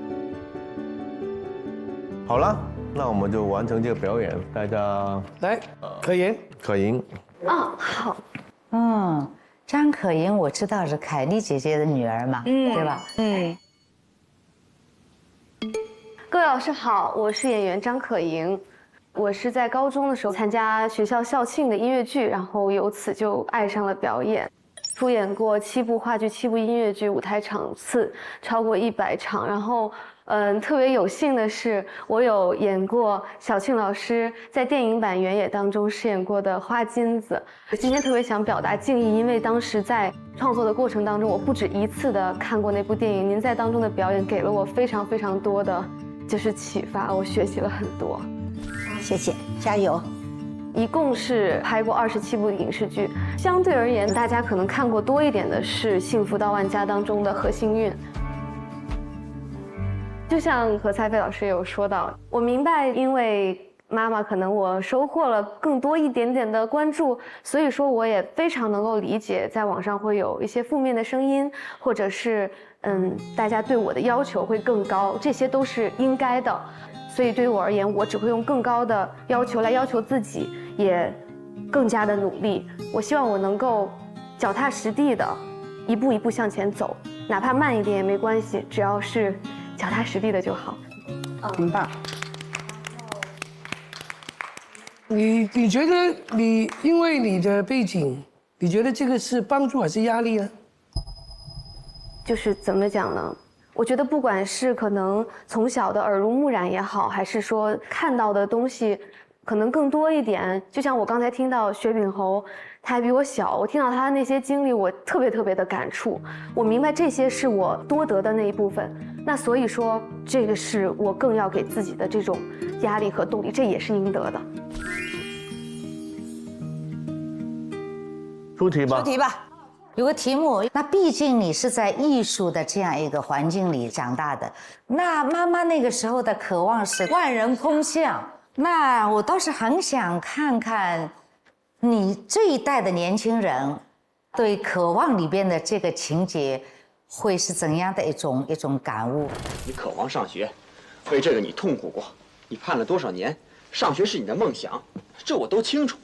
好了，那我们就完成这个表演，大家来，可盈，可盈。哦，好。张可盈我知道是凯丽姐姐的女儿嘛，对吧？各位老师好，我是演员张可盈。我是在高中的时候参加学校校庆的音乐剧，然后由此就爱上了表演，出演过7部话剧、7部音乐剧，舞台场次超过100场。然后，特别有幸的是，我有演过小庆老师在电影版《原野》当中饰演过的花金子。今天特别想表达敬意，因为当时在创作的过程当中，我不止1次的看过那部电影，您在当中的表演给了我非常非常多的就是启发，我学习了很多。谢谢，加油！一共是拍过27部影视剧，相对而言，大家可能看过多一点的是《幸福到万家》当中的何幸运。就像何赛飞老师也有说到，我明白，因为妈妈可能我收获了更多一点点的关注，所以说我也非常能够理解，在网上会有一些负面的声音，或者是大家对我的要求会更高，这些都是应该的。所以对于我而言，我只会用更高的要求来要求自己，也更加的努力。我希望我能够脚踏实地的一步一步向前走，哪怕慢一点也没关系，只要是脚踏实地的就好。很棒。你觉得你因为你的背景，你觉得这个是帮助还是压力呢？就是怎么讲呢？我觉得不管是可能从小的耳濡目染也好，还是说看到的东西可能更多一点，就像我刚才听到薛炳侯，他还比我小，我听到他的那些经历，我特别的感触。我明白这些是我多得的那一部分，那所以说这个是我更要给自己的这种压力和动力，这也是应得的。出题吧。出题吧。有个题目，那毕竟你是在艺术的这样一个环境里长大的，那妈妈那个时候的渴望是万人空巷，那我倒是很想看看你这一代的年轻人对渴望里边的这个情节会是怎样的一种感悟。你渴望上学，为这个你痛苦过，你盼了多少年，上学是你的梦想，这我都清楚。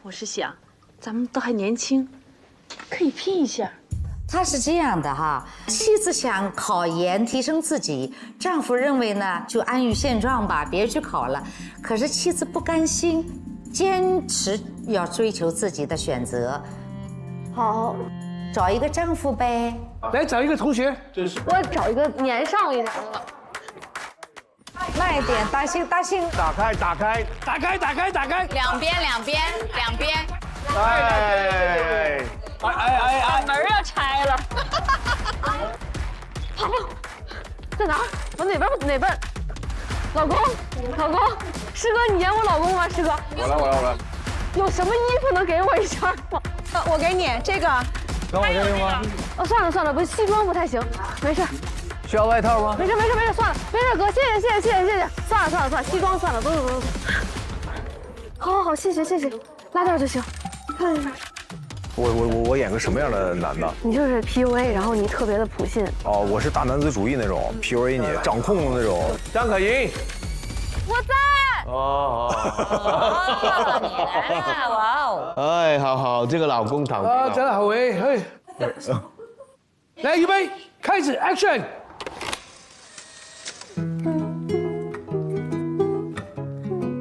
我是想，咱们都还年轻，可以拼一下。他是这样的哈，妻子想考研提升自己，丈夫认为呢就安于现状吧，别去考了。可是妻子不甘心，坚持要追求自己的选择。好，找一个丈夫呗。来找一个同学，我找一个年上一点的。慢一点，当心当心。打开。两边。来，门要拆了。跑，在哪儿？往哪边？老公，师哥，你演我老公吗？师哥，我来。有什么衣服能给我一件吗？我给你这个。能我这用吗？算了，不，西装不太行，没事。需要外套吗？没事，算了，没事，哥，谢谢。算了，西装算了，走。好，谢谢，拉链就行。看一下。我演个什么样的男的？你就是 PUA， 然后你特别的普信。哦，我是大男子主义那种 PUA 你，掌控的那种。张可盈，我在。你来了，哇哦！哎，好，这个老公躺平了。真好哎，来，预备，开始 ，Action！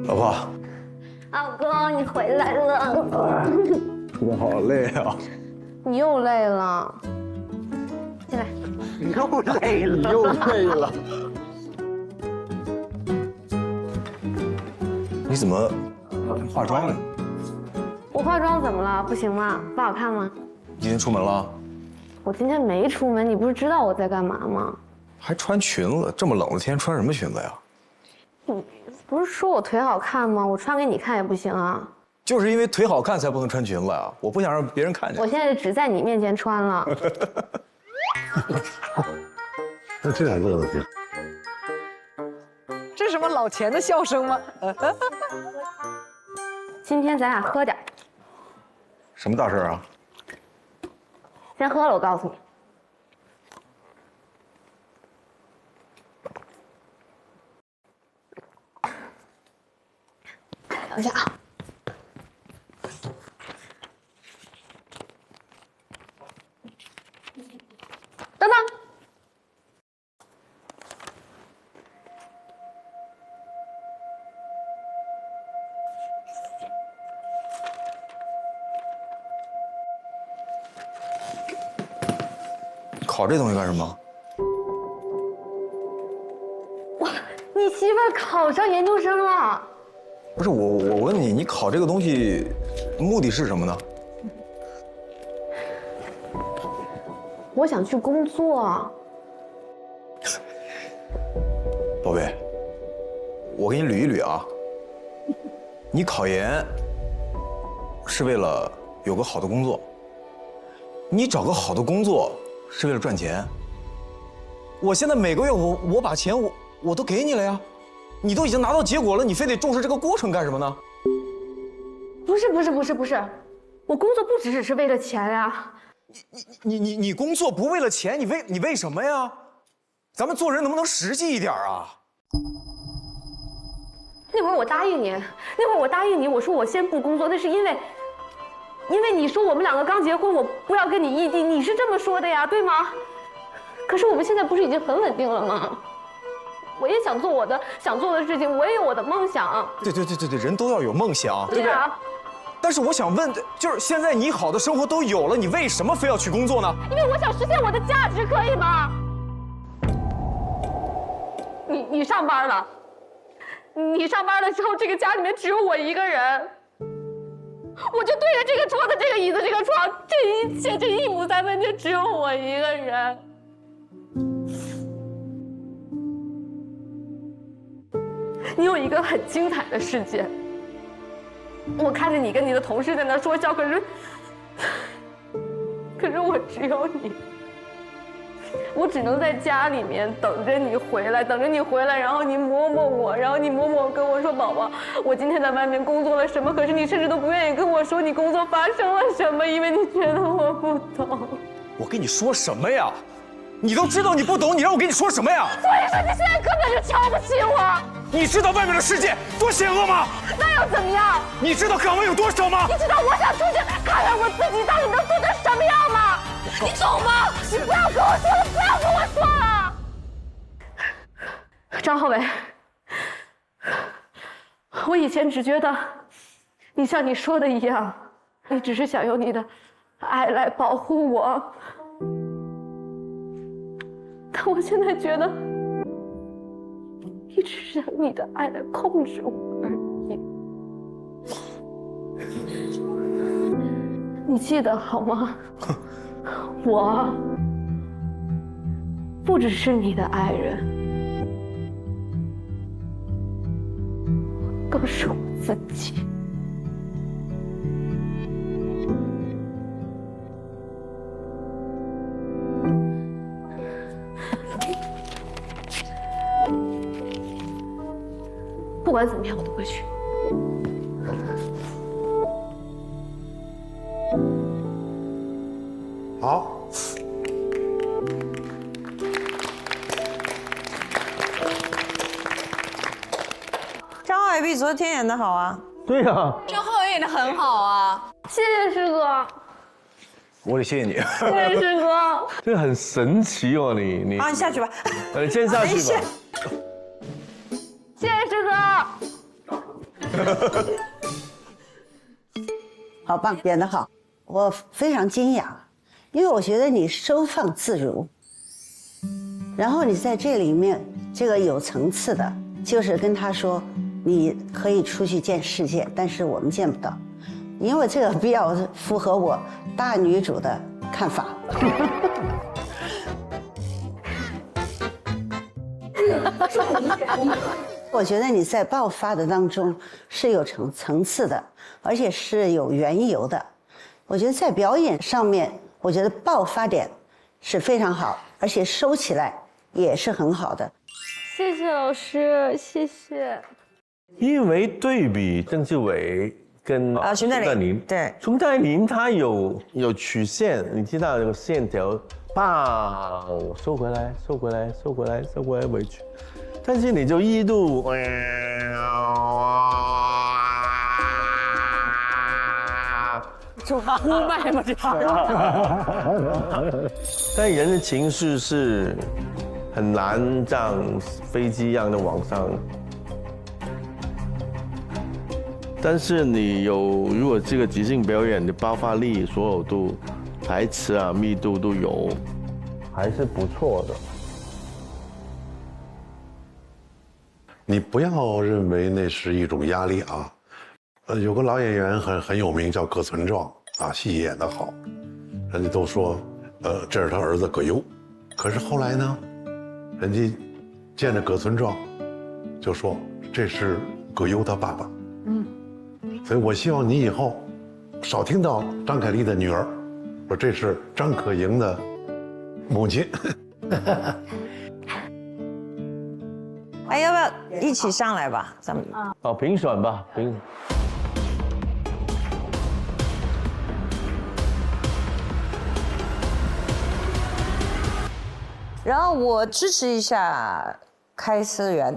老婆，老公，你回来了。今天好累啊！你又累了，进来。你又累了。你怎么化妆了？我化妆怎么了？不行吗？不好看吗？今天出门了？我今天没出门，你不是知道我在干嘛吗？还穿裙子？这么冷的天穿什么裙子呀？你不是说我腿好看吗？我穿给你看也不行啊。就是因为腿好看才不能穿裙子呀！我不想让别人看见。我现在只在你面前穿了。那这俩乐子行。这是什么老钱的笑声吗？今天咱俩喝点。什么大事啊？先喝了，我告诉你。等一下啊。等等。烤这东西干什么？你媳妇儿考上研究生了。不是我问你，你烤这个东西目的是什么呢？我想去工作。宝贝，我给你捋一捋啊。你考研是为了有个好的工作，你找个好的工作是为了赚钱。我现在每个月我把钱我都给你了呀，你都已经拿到结果了，你非得重视这个过程干什么呢？不是，我工作不只是为了钱呀。你工作不为了钱，你为什么呀？咱们做人能不能实际一点啊？那会儿我答应你，我说我先不工作，那是因为你说我们两个刚结婚，我不要跟你异地，你是这么说的呀，对吗？可是我们现在不是已经很稳定了吗？我也想做我的想做的事情，我也有我的梦想。对，人都要有梦想，对不对？啊。但是我想问，就是现在你好的生活都有了，你为什么非要去工作呢？因为我想实现我的价值，可以吗？你上班了，你上班了之后，这个家里面只有我一个人，我就对着这个桌子、这个椅子、这个床，这一切这一亩三分地只有我一个人。你有一个很精彩的世界，我看着你跟你的同事在那说笑，可是我只有你，我只能在家里面等着你回来，然后你摸摸我，然后你摸摸我，跟我说宝宝，我今天在外面工作了什么？可是你甚至都不愿意跟我说你工作发生了什么，因为你觉得我不懂。我跟你说什么呀？你都知道你不懂，你让我跟你说什么呀？所以说你现在根本就瞧不起我。你知道外面的世界多险恶吗？那又怎么样？你知道岗位有多少吗？你知道我想出去看看我自己到底能做成什么样吗？你懂吗？你不要跟我说了，不要跟我说了。张浩伟，我以前只觉得你像你说的一样，你只是想用你的爱来保护我，但我现在觉得你只是想用你的爱来控制我而已。你记得好吗？我不只是你的爱人，更是我自己。不管怎么样，我都会去。好。张海比昨天演的好啊。对啊。郑浩演的很好啊。谢谢师哥。我得谢谢你。谢谢师哥。这个很神奇哦，你。好，你下去吧。你先下去吧。谢谢师哥。好棒，演得好，我非常惊讶，因为我觉得你收放自如，然后你在这里面这个有层次的，就是跟他说你可以出去见世界，但是我们见不到，因为这个比较符合我大女主的看法。我觉得你在爆发的当中是有层次的，而且是有缘由的。我觉得在表演上面，我觉得爆发点是非常好，而且收起来也是很好的。谢谢老师，谢谢。因为对比邓志伟跟熊黛林，对，熊黛林她有曲线，你知道那个线条，棒收回来，收回来，收回来，收回来回去。但是你就一度，就呼麦嘛，这但人的情绪是很难像飞机一样的往上。但是你如果这个即兴表演的爆发力、所有度、台词啊、密度都有，还是不错的。你不要认为那是一种压力啊。有个老演员很有名，叫葛存壮啊，戏演得好，人家都说，这是他儿子葛优。可是后来呢，人家见着葛存壮，就说这是葛优他爸爸。所以我希望你以后少听到张凯丽的女儿说这是张可盈的母亲。哎，要不要一起上来吧？咱们好，评选吧，评。然后我支持一下开思源，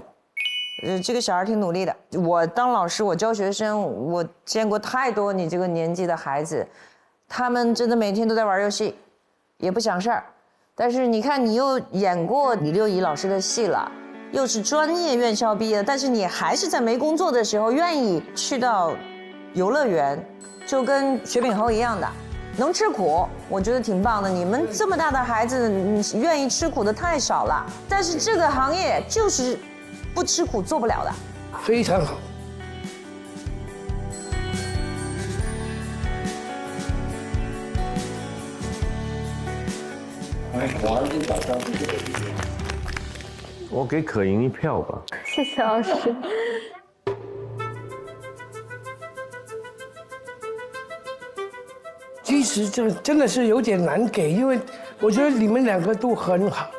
这个小孩挺努力的。我当老师，我教学生，我见过太多你这个年纪的孩子，他们真的每天都在玩游戏，也不想事儿。但是你看，你又演过李六仪老师的戏了。又是专业院校毕业的，但是你还是在没工作的时候愿意去到游乐园，就跟薛炳侯一样的，能吃苦，我觉得挺棒的。你们这么大的孩子，愿意吃苦的太少了。但是这个行业就是不吃苦做不了的。非常好。我给可盈一票吧。谢谢老师。其实这真的是有点难给，因为我觉得你们两个都很好，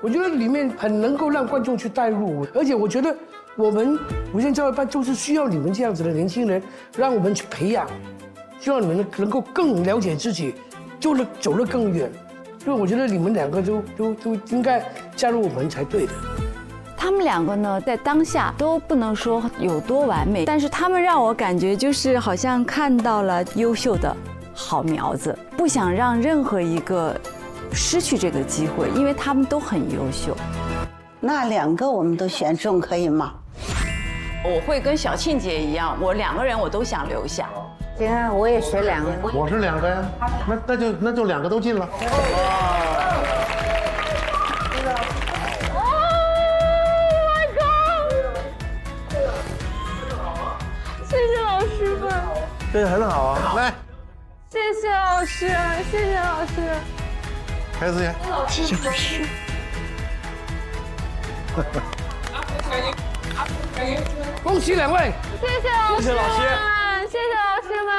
我觉得里面很能够让观众去带入，而且我觉得我们无限教育班就是需要你们这样子的年轻人，让我们去培养，希望你们能够更了解自己，就能走得更远。所以我觉得你们两个都应该加入我们才对的。他们两个呢，在当下都不能说有多完美，但是他们让我感觉就是好像看到了优秀的好苗子，不想让任何一个失去这个机会，因为他们都很优秀。那两个我们都选中，可以吗？我会跟小庆姐一样，我两个人我都想留下。行啊，我也选两个。我是两个呀，那就两个都进了。谢谢老师们，这很好啊，来，谢谢谢老师，谢谢老师。开始呀，谢谢老师。恭喜2位！谢谢老师，谢谢老师，谢谢老师们。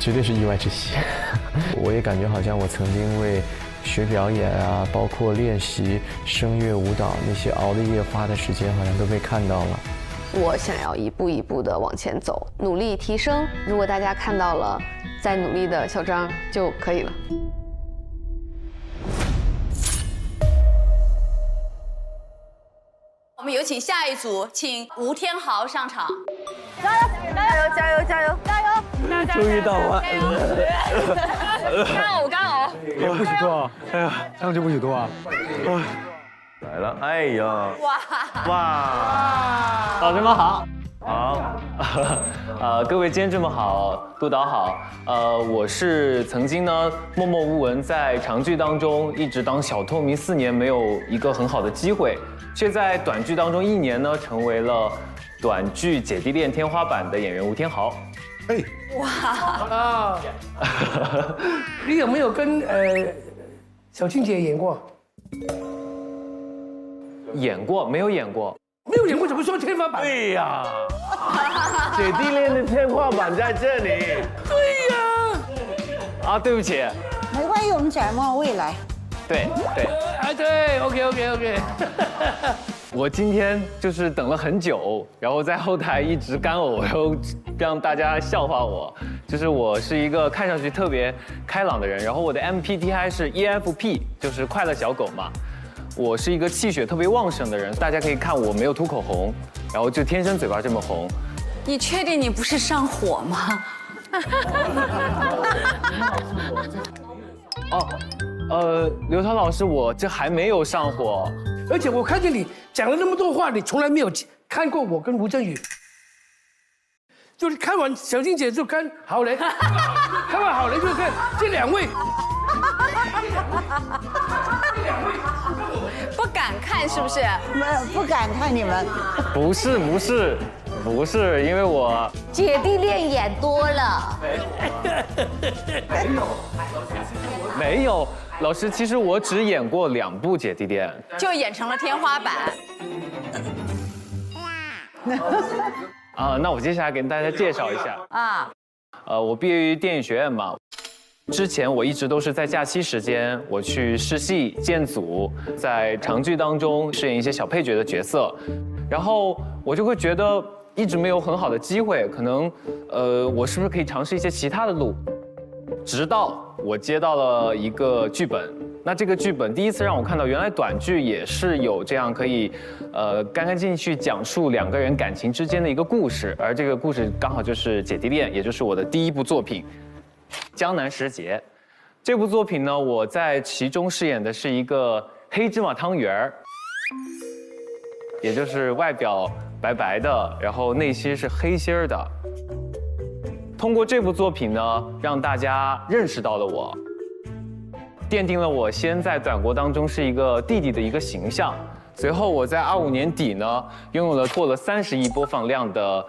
绝对是意外之喜。我也感觉好像我曾经为学表演啊，包括练习声乐舞蹈那些熬的夜花的时间，好像都被看到了。我想要一步一步的往前走，努力提升。如果大家看到了在努力的小张就可以了。我们有请下一组，请吴天豪上场。加油！加油！加油！加油！终于到晚了。干呕！不许脱！哎呀，这样就不许脱啊！来了，哎呀，哇，老师们好。好，各位监制们好，督导好。我是曾经呢默默无闻在长剧当中一直当小透明4年，没有一个很好的机会，却在短剧当中1年呢成为了短剧姐弟恋天花板的演员吴天豪。嘿，哇啊！你有没有跟小青姐演过？演过没有演过？没有演过怎么说天花板？对呀，姐弟恋的天花板在这里。对呀。啊，对不起。没关系，我们展望未来。对。对 ，OK。我今天就是等了很久，然后在后台一直干呕，然后让大家笑话我。就是我是一个看上去特别开朗的人，然后我的 MBTI 是 EFP， 就是快乐小狗嘛。我是一个气血特别旺盛的人，大家可以看我没有涂口红，然后就天生嘴巴这么红。你确定你不是上火吗？刘涛老师，我这还没有上火，而且我看见你讲了那么多话，你从来没有看过我跟吴镇宇，就是看完小青姐就看郝蕾，看完郝蕾就看这2位。不敢看是不是？不敢看你们。不是，因为我姐弟恋演多了。没有，老师，其实我只演过2部姐弟恋，就演成了天花板。那我接下来给大家介绍一下啊。我毕业于电影学院嘛。之前我一直都是在假期时间，我去试戏建组，在长剧当中饰演一些小配角的角色，然后我就会觉得一直没有很好的机会，可能我是不是可以尝试一些其他的路？直到我接到了一个剧本，那这个剧本第一次让我看到，原来短剧也是有这样可以干干净净去讲述2个人感情之间的一个故事，而这个故事刚好就是姐弟恋，也就是我的第1部作品。江南十杰，这部作品呢，我在其中饰演的是一个黑芝麻汤圆儿，也就是外表白白的，然后内心是黑心儿的。通过这部作品呢，让大家认识到了我，奠定了我先在短国当中是一个弟弟的一个形象。随后我在25年底呢，拥有了过了30亿播放量的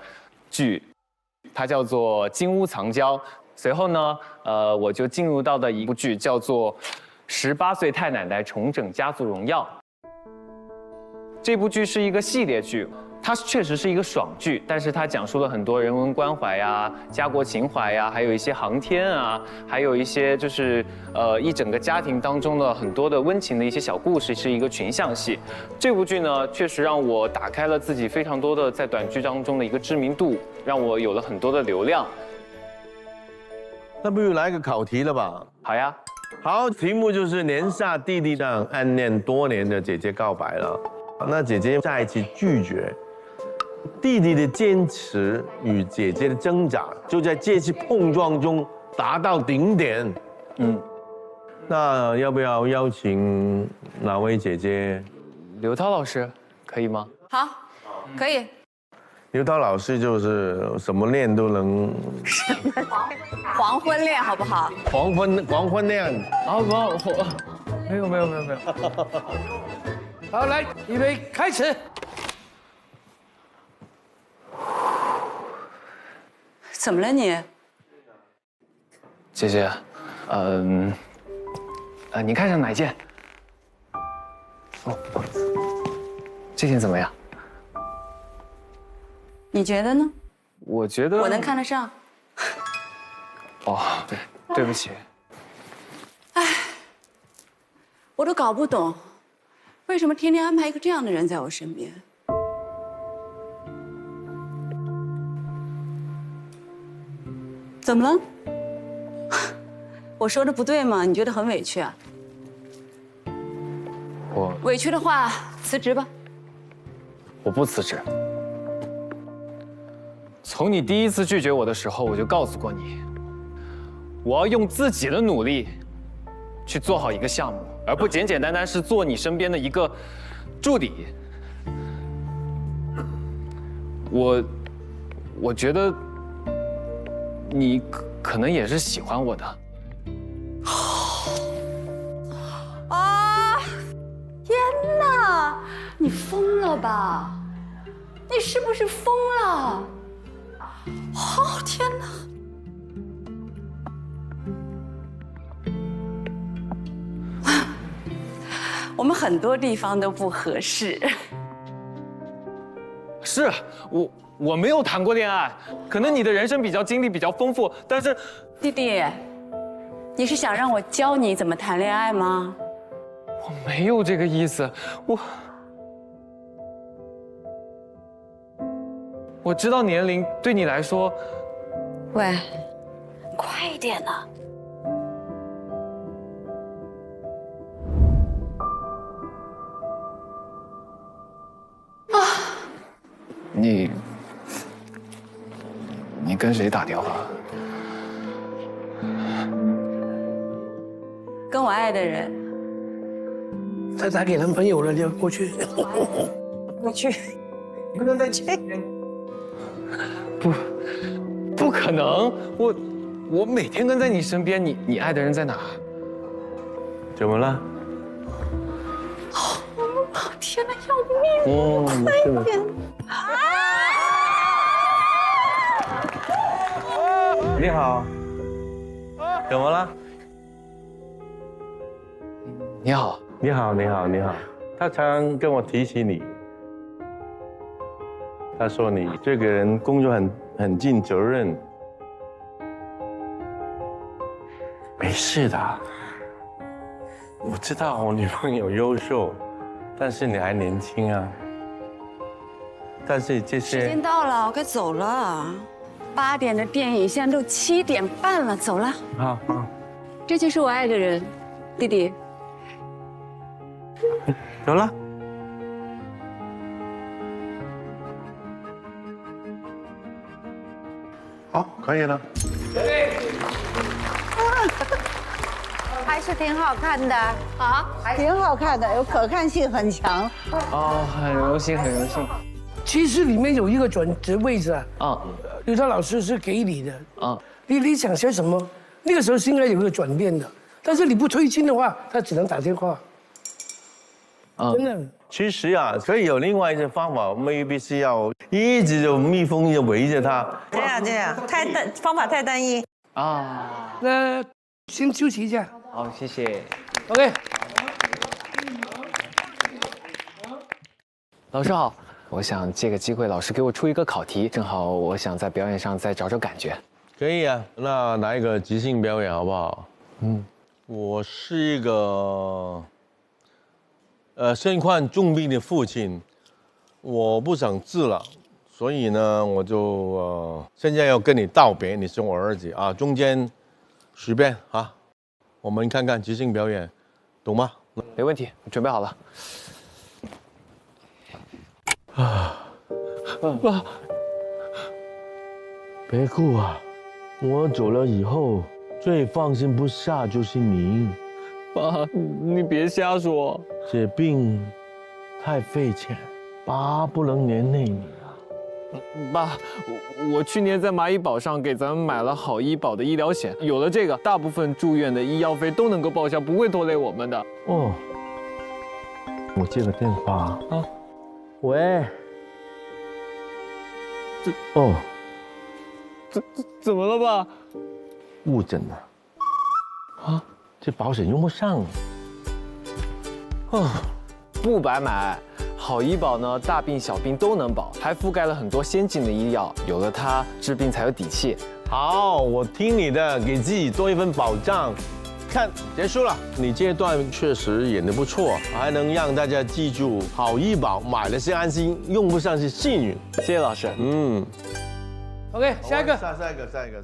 剧，它叫做《金屋藏娇》。随后呢，我就进入到的一部剧叫做《18岁太奶奶重整家族荣耀》。这部剧是一个系列剧，它确实是一个爽剧，但是它讲述了很多人文关怀呀、家国情怀呀，还有一些航天啊，还有一些就是一整个家庭当中的很多的温情的一些小故事，是一个群像戏。这部剧呢，确实让我打开了自己非常多的在短剧当中的一个知名度，让我有了很多的流量。那不如来个考题了吧？好呀。好，题目就是年下弟弟向暗恋多年的姐姐告白了，那姐姐再一次拒绝，弟弟的坚持与姐姐的挣扎，就在这次碰撞中达到顶点。那要不要邀请哪位姐姐？刘涛老师，可以吗？好，可以。刘涛老师就是什么恋都能，黄昏恋好不好？黄昏恋啊不，没有。好，来，预备，开始。怎么了你？姐姐，你看上哪件？哦，这件怎么样？你觉得呢？我觉得我能看得上。哦，对不起。我都搞不懂，为什么天天安排一个这样的人在我身边？怎么了？我说的不对吗？你觉得很委屈啊？委屈的话，辞职吧。我不辞职。从你第一次拒绝我的时候，我就告诉过你，我要用自己的努力去做好一个项目，而不简简单单是做你身边的一个助理。我觉得你可能也是喜欢我的。啊！天哪，你疯了吧？你是不是疯了？哦，天哪！我们很多地方都不合适。是我没有谈过恋爱，可能你的人生比较经历比较丰富，但是弟弟，你是想让我教你怎么谈恋爱吗？我没有这个意思，我知道年龄对你来说，喂，快一点啊！你跟谁打电话？跟我爱的人。他打给男朋友了，就过去。过去，不能再去。不可能！我每天跟在你身边，你爱的人在哪？怎么了？天哪，要命！快一点！你好，怎么了？你好，你好，你好，你好。他常跟我提起你，他说你这个人工作很尽责任。没事的，我知道我女朋友优秀，但是你还年轻啊。但是这些时间到了，我该走了。8点的电影，现在都7点半了，走了。好。这就是我爱的人，弟弟。走了。好，可以了。还是挺好看的啊，挺好看的，有可看性很强。哦，很荣幸，很荣幸。其实里面有一个转职位置啊，刘涛老师是给你的啊，你想学什么？那个时候是应该有一个转变的，但是你不推进的话，他只能打电话。真的。其实啊，可以有另外一些方法，maybe是要一直有蜜蜂就围着它。这样，方法太单一啊。那先休息一下。好，谢谢。OK。老师好，我想借个机会，老师给我出一个考题，正好我想在表演上再找找感觉。可以啊，那来一个即兴表演好不好？我是一个身患重病的父亲，我不想治了，所以呢，我就现在要跟你道别，你是我儿子啊，中间随便啊，我们看看即兴表演，懂吗？没问题，准备好了。别哭啊，我走了以后最放心不下就是你。爸，你别瞎说。这病太费钱，爸不能连累你啊。爸，我去年在蚂蚁宝上给咱们买了好医保的医疗险，有了这个，大部分住院的医药费都能够报销，不会拖累我们的。哦，我接个电话啊。喂。怎么了，爸？误诊了，啊，这保险用不上。哦，不白买。好医保呢，大病小病都能保，还覆盖了很多先进的医药，有了它，治病才有底气。好，我听你的，给自己多一份保障。看，结束了。你这段确实演得不错，还能让大家记住好医保，买了是安心，用不上是幸运。谢谢老师。OK， 下一个。下一个。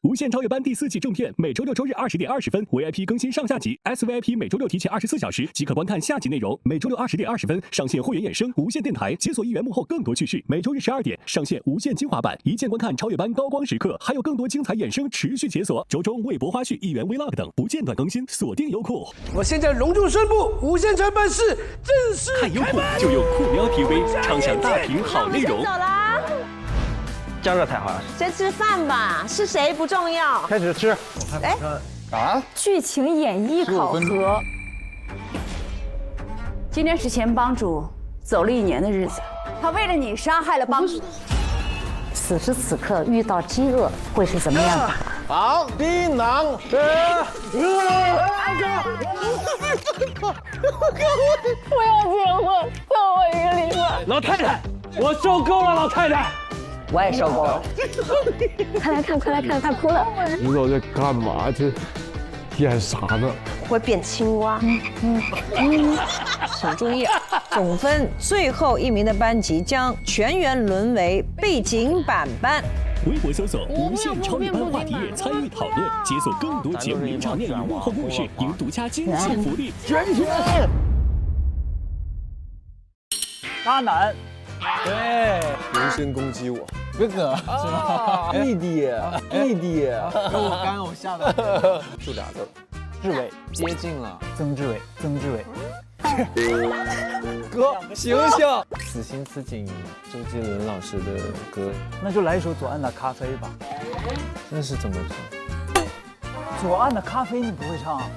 无限超越班第4季正片，每周6、周日20点20分 ，VIP 更新上下集 ，SVIP 每周6提前24小时即可观看下集内容。每周6 20点20分上线会员衍生无线电台，解锁一元幕后更多趣事。每周日12点上线无限精华版，一键观看超越班高光时刻，还有更多精彩衍生持续解锁。周中微博花絮、一元 Vlog 等不间断更新，锁定优酷。我现在隆重宣布，无限城办事正式看优酷就用酷喵 TV， 畅享大屏好内容。走啦。加热菜好像是。先吃饭吧，是谁不重要。开始吃。哎，啊？剧情演绎考核。今天是前帮主走了1年的日子，他为了你杀害了帮主。此时此刻遇到饥饿会是怎么样的？好，槟榔。我要结婚，给我1个礼拜。老太太，我受够了，老太太。我也受够了。快来看，他哭了。不知道在干嘛，这演啥呢？会变青蛙。请注意，总分最后1名的班级将全员沦为背景板班。微博搜索无限超越班话题页参与讨论，解锁更多节目名场面与幕后故事，赢独家惊喜福利。卷起！渣男。对，人身攻击我，哥哥是吗？弟弟，跟我刚刚我吓到，就2个，志伟接近了，曾志伟，哥，醒醒！此心此景，周杰伦老师的歌，那就来一首左岸的咖啡吧。那是怎么唱？左岸的咖啡你不会唱啊？